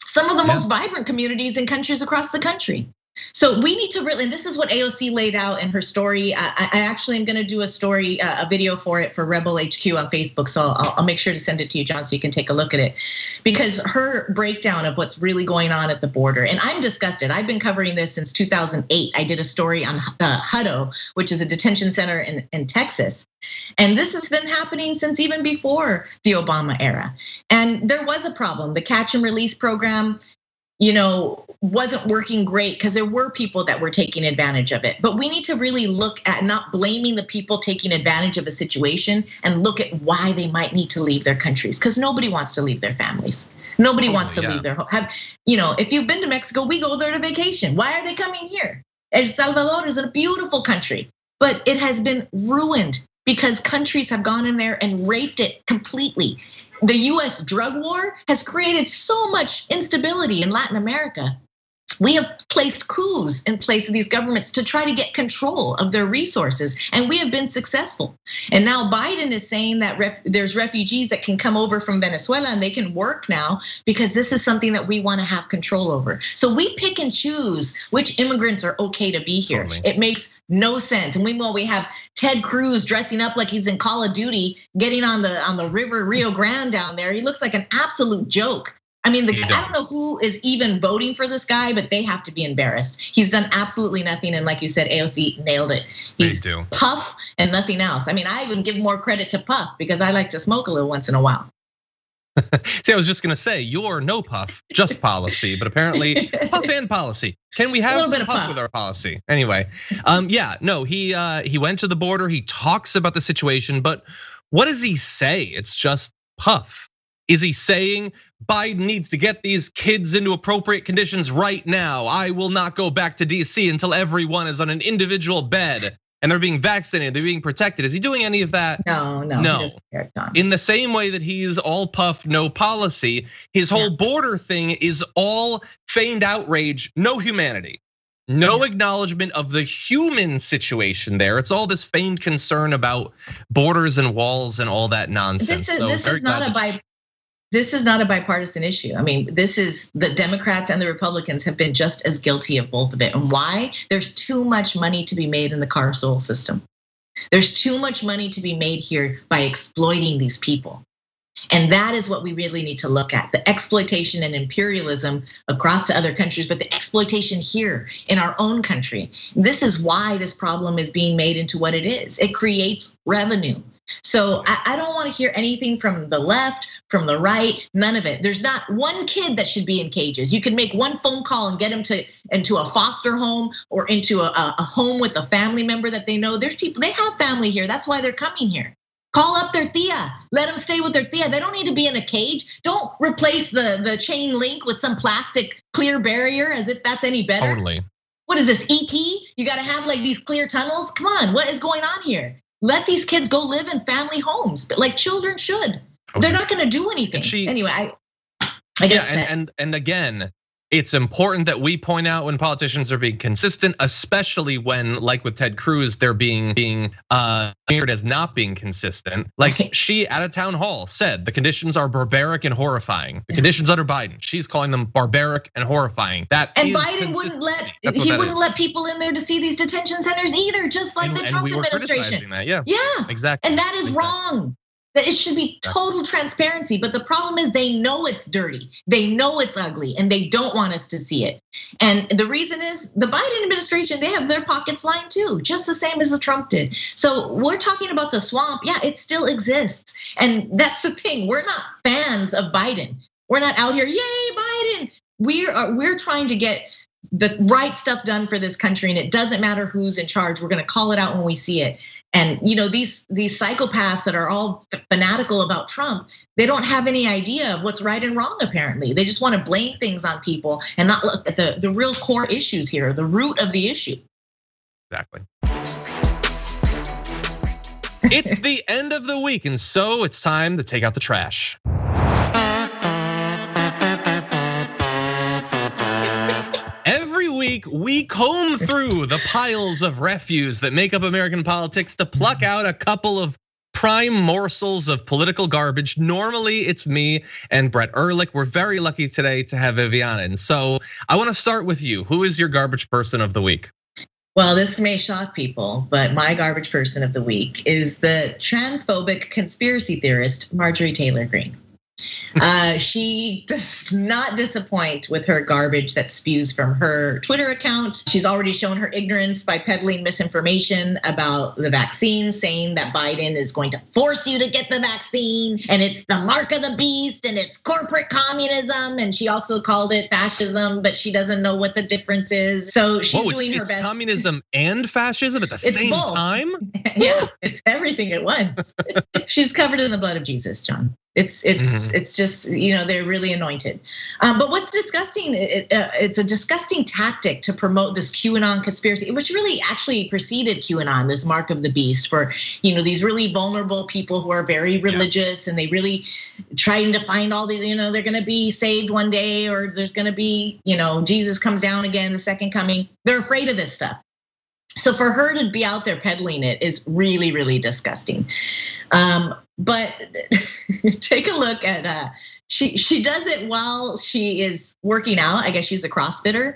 Some of the most vibrant communities in countries across the country. So we need to really, and this is what AOC laid out in her story. I actually am gonna do a story, a video for it for Rebel HQ on Facebook. So I'll make sure to send it to you, John, so you can take a look at it. Because her breakdown of what's really going on at the border, and I'm disgusted. I've been covering this since 2008. I did a story on Hutto, which is a detention center in Texas. And this has been happening since even before the Obama era. And there was a problem. The catch and release program, wasn't working great because there were people that were taking advantage of it. But we need to really look at not blaming the people taking advantage of a situation and look at why they might need to leave their countries, because nobody wants to leave their families. Nobody wants to leave their home. If you've been to Mexico, we go there to vacation. Why are they coming here? El Salvador is a beautiful country, but it has been ruined because countries have gone in there and raped it completely. The US drug war has created so much instability in Latin America. We have placed coups in place of these governments to try to get control of their resources, and we have been successful. And now Biden is saying that there's refugees that can come over from Venezuela and they can work now because this is something that we want to have control over. So we pick and choose which immigrants are okay to be here. Totally. It makes no sense. And meanwhile, we have Ted Cruz dressing up like he's in Call of Duty, getting on the river Rio Grande down there. He looks like an absolute joke. I mean, I don't know who is even voting for this guy, but they have to be embarrassed. He's done absolutely nothing, and like you said, AOC nailed it. He's Puff and nothing else. I mean, I even give more credit to Puff because I like to smoke a little once in a while. See, I was just gonna say, you're no Puff, just policy, but apparently Puff and policy. Can we have some Puff with our policy? Anyway, he went to the border, he talks about the situation, but what does he say? It's just Puff. Is he saying Biden needs to get these kids into appropriate conditions right now? I will not go back to DC until everyone is on an individual bed and they're being vaccinated, they're being protected. Is he doing any of that? No. In the same way that he's all Puff, no policy, his whole border thing is all feigned outrage, no humanity. No acknowledgement of the human situation there. It's all this feigned concern about borders and walls and all that nonsense. This is not a bipartisan issue. I mean, this is the Democrats and the Republicans have been just as guilty of both of it. And why? There's too much money to be made in the carceral system. There's too much money to be made here by exploiting these people. And that is what we really need to look at. The exploitation and imperialism across to other countries, but the exploitation here in our own country. This is why this problem is being made into what it is. It creates revenue. So I don't want to hear anything from the left, from the right, none of it. There's not one kid that should be in cages. You can make one phone call and get them into a foster home or into a home with a family member that they know. There's people, they have family here. That's why they're coming here. Call up their tia, let them stay with their tia. They don't need to be in a cage. Don't replace the chain link with some plastic clear barrier as if that's any better. Totally. What is this, ET? You gotta have like these clear tunnels? Come on, what is going on here? Let these kids go live in family homes, but like children should. They're not gonna do anything. Anyway, I get upset. And again, it's important that we point out when politicians are being consistent, especially when, like with Ted Cruz, they're being mirrored as not being consistent. Like she at a town hall said, the conditions are barbaric and horrifying. The conditions under Biden, she's calling them barbaric and horrifying. And Biden wouldn't let people in there to see these detention centers either, just like the Trump administration. Yeah, exactly. And that is wrong. That it should be total transparency, but the problem is they know it's dirty, they know it's ugly, and they don't want us to see it. And the reason is the Biden administration, they have their pockets lined too, just the same as the Trump did. So we're talking about the swamp, yeah, it still exists. And that's the thing, we're not fans of Biden. We're not out here, yay, Biden. We're trying to get the right stuff done for this country, and it doesn't matter who's in charge. We're going to call it out when we see it. And these psychopaths that are all fanatical about Trump, they don't have any idea of what's right and wrong. Apparently, they just want to blame things on people and not look at the real core issues here, the root of the issue. Exactly. It's the end of the week, and so it's time to take out the trash. Every week, we comb through the piles of refuse that make up American politics to pluck out a couple of prime morsels of political garbage. Normally, it's me and Brett Ehrlich. We're very lucky today to have Viviana. And so I want to start with you. Who is your garbage person of the week? Well, this may shock people, but my garbage person of the week is the transphobic conspiracy theorist, Marjorie Taylor Greene. She does not disappoint with her garbage that spews from her Twitter account. She's already shown her ignorance by peddling misinformation about the vaccine, saying that Biden is going to force you to get the vaccine and it's the mark of the beast and it's corporate communism. And she also called it fascism, but she doesn't know what the difference is. So she's doing her best. Communism and fascism at the same time? Yeah, it's everything at once. She's covered in the blood of Jesus, John. It's just, they're really anointed. But what's disgusting, it's a disgusting tactic to promote this QAnon conspiracy, which really actually preceded QAnon, this mark of the beast for, these really vulnerable people who are very religious and they really trying to find all these, they're gonna be saved one day or there's gonna be, Jesus comes down again, the second coming. They're afraid of this stuff. So for her to be out there peddling it is really, really disgusting. But take a look at, she does it while she is working out. I guess she's a CrossFitter.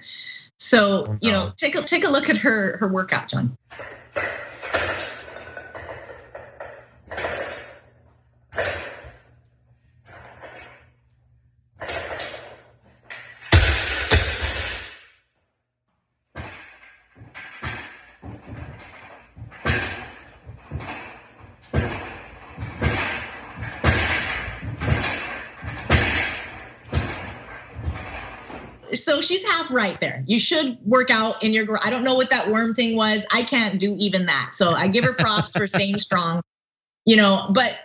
So, take a look at her workout, John. So she's half right there. You should work out in your, I don't know what that worm thing was. I can't do even that. So I give her props for staying strong, but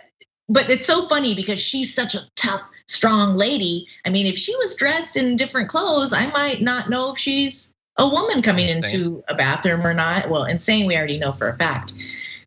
it's so funny because she's such a tough, strong lady. I mean, if she was dressed in different clothes, I might not know if she's a woman coming into a bathroom or not. Well, insane, we already know for a fact.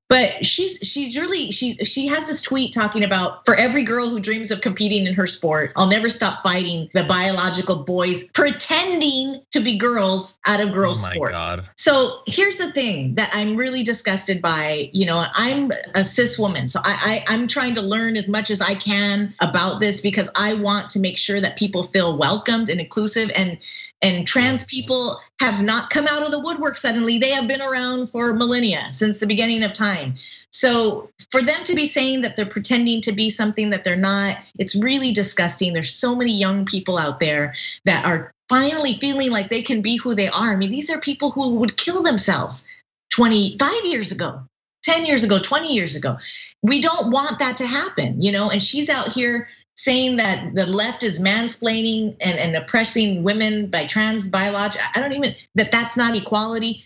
But she has this tweet talking about, for every girl who dreams of competing in her sport, I'll never stop fighting the biological boys pretending to be girls out of girls' sport. God. So here's the thing that I'm really disgusted by. I'm a cis woman, so I'm trying to learn as much as I can about this because I want to make sure that people feel welcomed and inclusive. And trans people have not come out of the woodwork suddenly. They have been around for millennia, since the beginning of time. So for them to be saying that they're pretending to be something that they're not, it's really disgusting. There's so many young people out there that are finally feeling like they can be who they are. I mean, these are people who would kill themselves 25 years ago, 10 years ago, 20 years ago. We don't want that to happen, and she's out here saying that the left is mansplaining and oppressing women by trans biology. I don't even, that's not equality.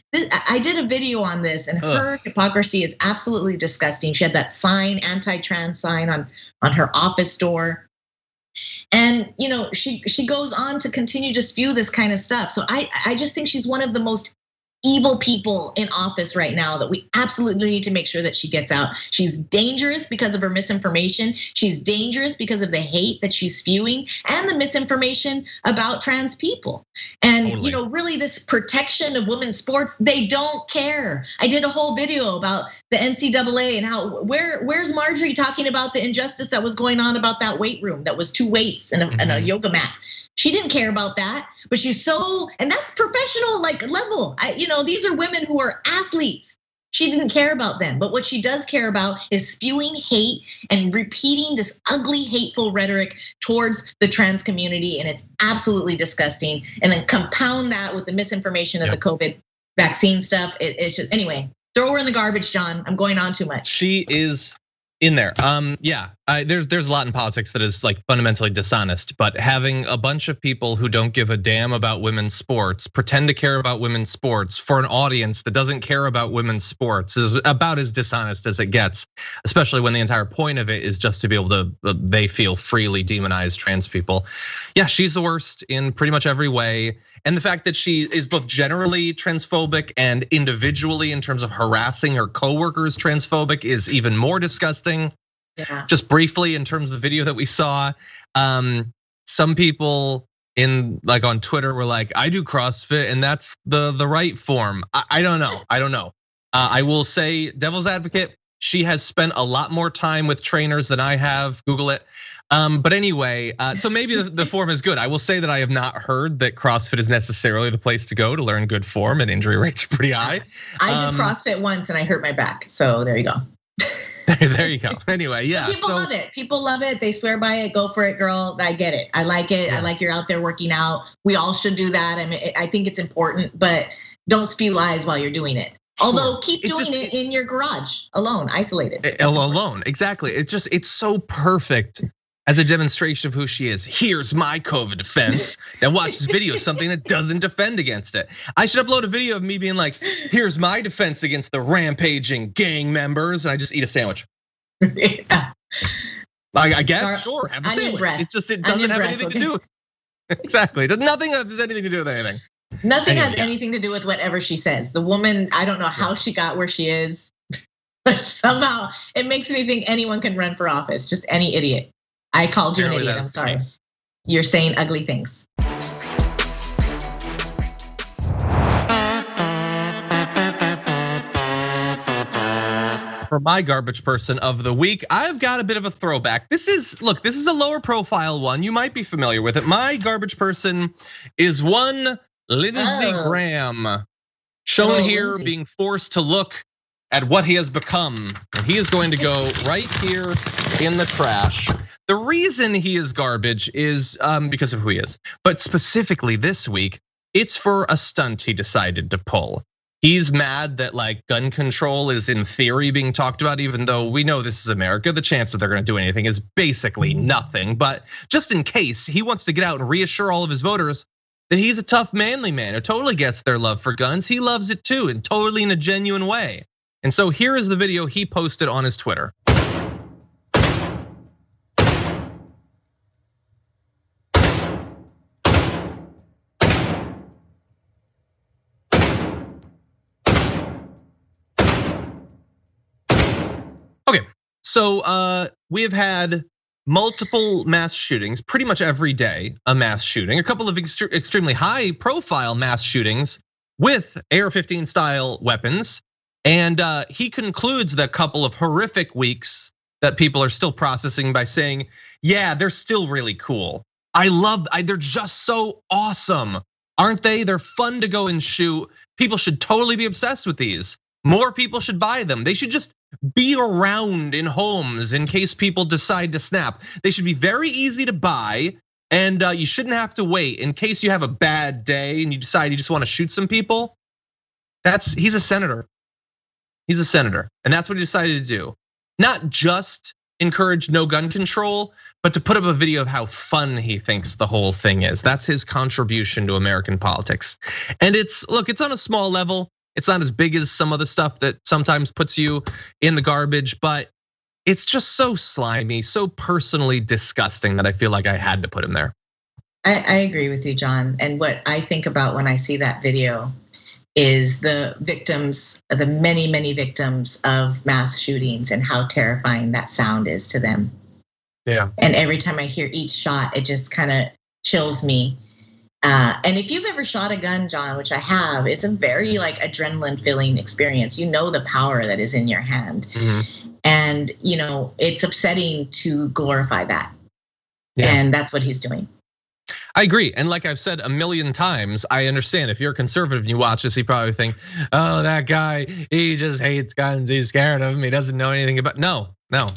I did a video on this and her hypocrisy is absolutely disgusting. She had that sign, anti-trans sign on her office door. And she goes on to continue to spew this kind of stuff. So I just think she's one of the most evil people in office right now that we absolutely need to make sure that she gets out. She's dangerous because of her misinformation. She's dangerous because of the hate that she's spewing and the misinformation about trans people. And totally. Really this protection of women's sports, they don't care. I did a whole video about the NCAA and how where's Marjorie talking about the injustice that was going on about that weight room that was 2 weights and a yoga mat. She didn't care about that, but and that's professional level. These are women who are athletes. She didn't care about them, but what she does care about is spewing hate and repeating this ugly, hateful rhetoric towards the trans community, and it's absolutely disgusting. And then compound that with the misinformation of the COVID vaccine stuff. It's just, anyway, throw her in the garbage, John. I'm going on too much. She is in there. Yeah, there's a lot in politics that is like fundamentally dishonest, but having a bunch of people who don't give a damn about women's sports pretend to care about women's sports for an audience that doesn't care about women's sports is about as dishonest as it gets, especially when the entire point of it is just to be able to, they feel, freely demonize trans people. Yeah, she's the worst in pretty much every way. And the fact that she is both generally transphobic and individually in terms of harassing her coworkers transphobic is even more disgusting. Yeah. Just briefly, in terms of the video that we saw, some people on Twitter were like, "I do CrossFit and that's the right form." I don't know. I will say, devil's advocate, she has spent a lot more time with trainers than I have. Google it. But anyway, so maybe the form is good. I will say that I have not heard that CrossFit is necessarily the place to go to learn good form, and injury rates are pretty high. I did CrossFit once and I hurt my back, so there you go. There you go. Anyway, yeah. People love it. People love it. They swear by it. Go for it, girl. I get it. I like it. Yeah. I like you're out there working out. We all should do that. I mean, I think it's important, but don't spew lies while you're doing it. Although keep doing it in your garage, alone, isolated. Alone, exactly. It's so perfect as a demonstration of who she is. Here's my COVID defense. Now watch this video, something that doesn't defend against it. I should upload a video of me being like, here's my defense against the rampaging gang members, and I just eat a sandwich. Yeah. I guess, sure, have a sandwich. It doesn't have anything to do. Exactly, nothing has anything to do with anything. Nothing has anything to do with whatever she says. The woman, I don't know how she got where she is, but somehow it makes me think anyone can run for office, just any idiot. I called you an idiot, I'm sorry. Nice. You're saying ugly things. For my garbage person of the week, I've got a bit of a throwback. This is a lower profile one. You might be familiar with it. My garbage person is one Lindsey Graham, shown here being forced to look at what he has become. And he is going to go right here in the trash. The reason he is garbage is because of who he is. But specifically this week, it's for a stunt he decided to pull. He's mad that gun control is in theory being talked about, even though we know this is America. The chance that they're gonna do anything is basically nothing. But just in case, he wants to get out and reassure all of his voters that he's a tough, manly man who totally gets their love for guns. He loves it too, and totally in a genuine way. And so here is the video he posted on his Twitter. Okay, so we have had multiple mass shootings, pretty much every day a mass shooting, a couple of extremely high profile mass shootings with AR-15 style weapons. And he concludes the couple of horrific weeks that people are still processing by saying, yeah, they're still really cool. They're just so awesome, aren't they? They're fun to go and shoot. People should totally be obsessed with these. More people should buy them. They should just be around in homes in case people decide to snap. They should be very easy to buy, and you shouldn't have to wait in case you have a bad day and you decide you just want to shoot some people. He's a senator. He's a senator, and that's what he decided to do. Not just encourage no gun control, but to put up a video of how fun he thinks the whole thing is. That's his contribution to American politics. And it's on a small level. It's not as big as some of the stuff that sometimes puts you in the garbage, but it's just so slimy, so personally disgusting that I feel like I had to put him there. I agree with you, John. And what I think about when I see that video is the victims, the many, many victims of mass shootings and how terrifying that sound is to them. Yeah. And every time I hear each shot, it just kind of chills me. And if you've ever shot a gun, John, which I have, it's a very adrenaline filling experience. You know the power that is in your hand. Mm-hmm. And it's upsetting to glorify that. Yeah. And that's what he's doing. I agree. And like I've said a million times, I understand if you're a conservative and you watch this, you probably think, oh, that guy, he just hates guns. He's scared of them. He doesn't know anything about. No,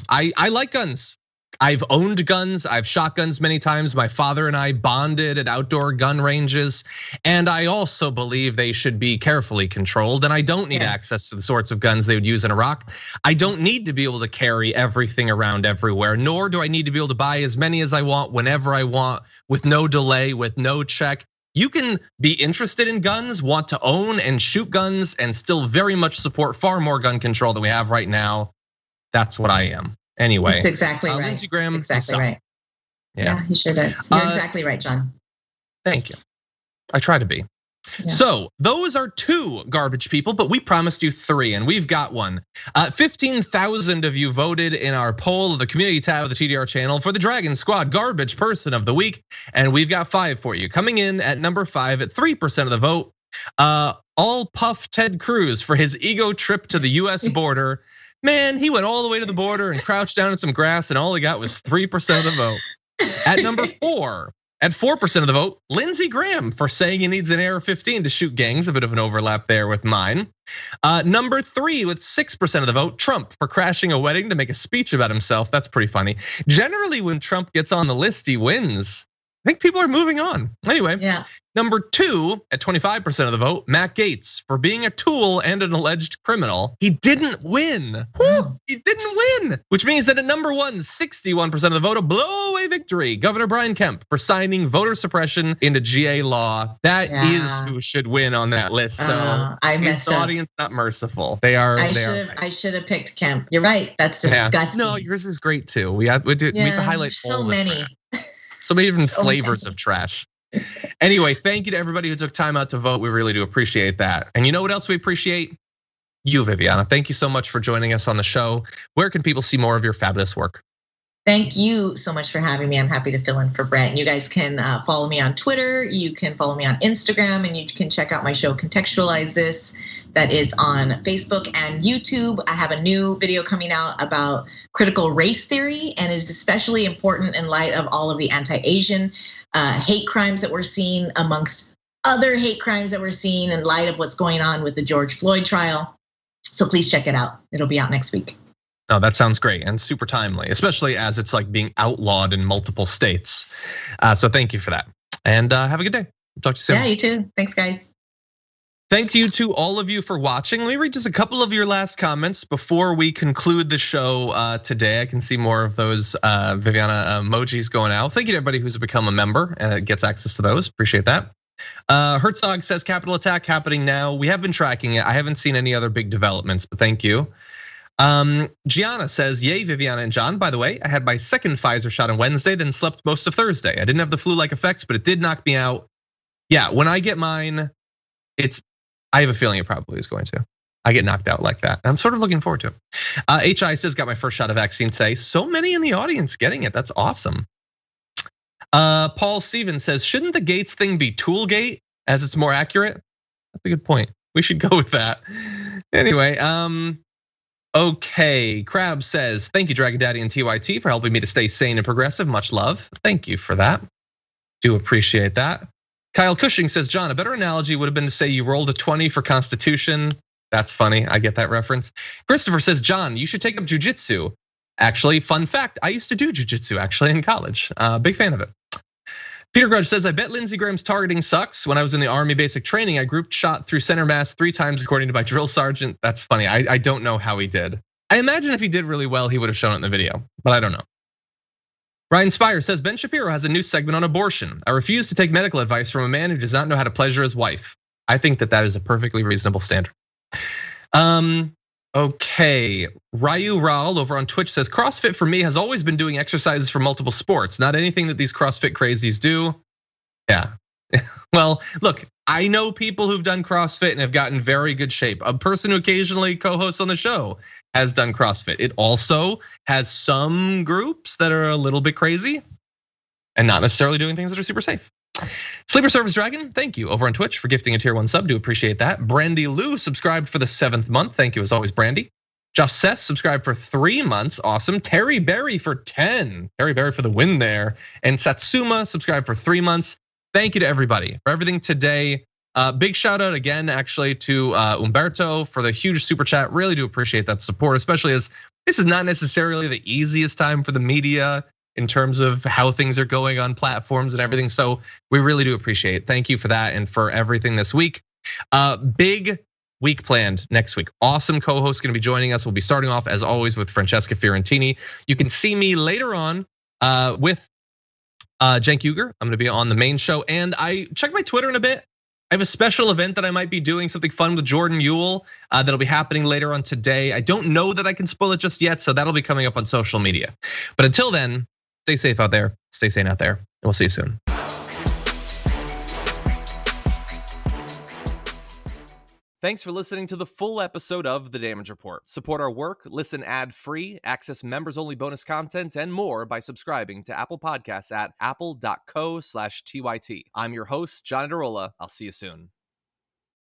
I like guns. I've owned guns, I've shot guns many times. My father and I bonded at outdoor gun ranges. And I also believe they should be carefully controlled. And I don't need access to the sorts of guns they would use in Iraq. I don't need to be able to carry everything around everywhere, nor do I need to be able to buy as many as I want, whenever I want, with no delay, with no check. You can be interested in guns, want to own and shoot guns, and still very much support far more gun control than we have right now. That's what I am. Anyway, that's exactly right. Lindsey Graham, exactly right. Yeah, he sure does. You're exactly right, John. Thank you. I try to be. Yeah. So those are 2 garbage people, but we promised you 3, and we've got one. 15,000 of you voted in our poll of the community tab of the TDR channel for the Dragon Squad Garbage Person of the Week, and we've got 5 for you. Coming in at number 5 at 3% of the vote, all puff Ted Cruz for his ego trip to the US border. Man, he went all the way to the border and crouched down in some grass, and all he got was 3% of the vote. At number 4, at 4% of the vote, Lindsey Graham for saying he needs an AR-15 to shoot gangs, a bit of an overlap there with mine. Number 3 with 6% of the vote, Trump for crashing a wedding to make a speech about himself. That's pretty funny. Generally, when Trump gets on the list, he wins. I think people are moving on. Anyway, yeah. Number 2 at 25% of the vote, Matt Gaetz for being a tool and an alleged criminal. He didn't win. He didn't win, which means that at number 1, 61% of the vote, a blowaway victory. Governor Brian Kemp for signing voter suppression into GA law. That is who should win on that list. So I messed the up. audience not merciful. They are. I should have picked Kemp. You're right. That's disgusting. No, yours is great too. We have to highlight so many. So many different flavors of trash. Anyway, thank you to everybody who took time out to vote. We really do appreciate that. And you know what else we appreciate? You, Viviana. Thank you so much for joining us on the show. Where can people see more of your fabulous work? Thank you so much for having me. I'm happy to fill in for Brent. You guys can follow me on Twitter. You can follow me on Instagram, and you can check out my show, Contextualize This. That is on Facebook and YouTube. I have a new video coming out about critical race theory, and it is especially important in light of all of the anti-Asian hate crimes that we're seeing, amongst other hate crimes that we're seeing in light of what's going on with the George Floyd trial. So please check it out. It'll be out next week. No, that sounds great and super timely, especially as it's like being outlawed in multiple states. So thank you for that, and have a good day. Talk to you soon. Yeah, you too. Thanks, guys. Thank you to all of you for watching. Let me read just a couple of your last comments before we conclude the show today. I can see more of those Viviana emojis going out. Thank you to everybody who's become a member and gets access to those. Appreciate that. Herzog says Capitol attack happening now. We have been tracking it. I haven't seen any other big developments, but thank you. Gianna says, yay, Viviana and John. By the way, I had my second Pfizer shot on Wednesday, then slept most of Thursday. I didn't have the flu-like effects, but it did knock me out. Yeah, when I get mine, I have a feeling it probably is going to. I get knocked out like that. I'm sort of looking forward to it. HI says, got my first shot of vaccine today. So many in the audience getting it. That's awesome. Paul Stevens says, shouldn't the Gates thing be Toolgate as it's more accurate? That's a good point. We should go with that. Anyway, okay. Crab says, thank you, Dragon Daddy and TYT, for helping me to stay sane and progressive. Much love. Thank you for that. Do appreciate that. Kyle Cushing says, John, a better analogy would have been to say you rolled a 20 for Constitution. That's funny, I get that reference. Christopher says, John, you should take up jujitsu. Actually, fun fact, I used to do jujitsu actually in college. Big fan of it. Peter Grudge says, I bet Lindsey Graham's targeting sucks. When I was in the Army basic training, I group shot through center mass 3 times according to my drill sergeant. That's funny, I don't know how he did. I imagine if he did really well, he would have shown it in the video, but I don't know. Ryan Spire says, Ben Shapiro has a new segment on abortion. I refuse to take medical advice from a man who does not know how to pleasure his wife. I think that is a perfectly reasonable standard. Okay, Ryu Raul over on Twitch says, CrossFit for me has always been doing exercises for multiple sports, not anything that these CrossFit crazies do. Yeah, well, look, I know people who've done CrossFit and have gotten very good shape. A person who occasionally co-hosts on the show has done CrossFit. It also has some groups that are a little bit crazy and not necessarily doing things that are super safe. Sleeper Service Dragon, thank you over on Twitch for gifting a tier 1 sub, do appreciate that. Brandy Lou subscribed for the 7th month, thank you as always, Brandy. Josh Sess subscribed for 3 months, awesome. Terry Berry for 10, Terry Berry for the win there. And Satsuma subscribed for 3 months. Thank you to everybody for everything today. Big shout out again, actually, to Umberto for the huge super chat. Really do appreciate that support, especially as this is not necessarily the easiest time for the media in terms of how things are going on platforms and everything. So we really do appreciate it. Thank you for that and for everything this week. Big week planned next week. Awesome co-host going to be joining us. We'll be starting off as always with Francesca Fiorentini. You can see me later on with Cenk Uygur. I'm going to be on the main show, and I check my Twitter in a bit. I have a special event that I might be doing, something fun with Jordan Ewell that'll be happening later on today. I don't know that I can spoil it just yet, so that'll be coming up on social media. But until then, stay safe out there, stay sane out there, and we'll see you soon. Thanks for listening to the full episode of The Damage Report. Support our work, listen ad-free, access members-only bonus content, and more by subscribing to Apple Podcasts at apple.co/TYT. I'm your host, John Adarola. I'll see you soon.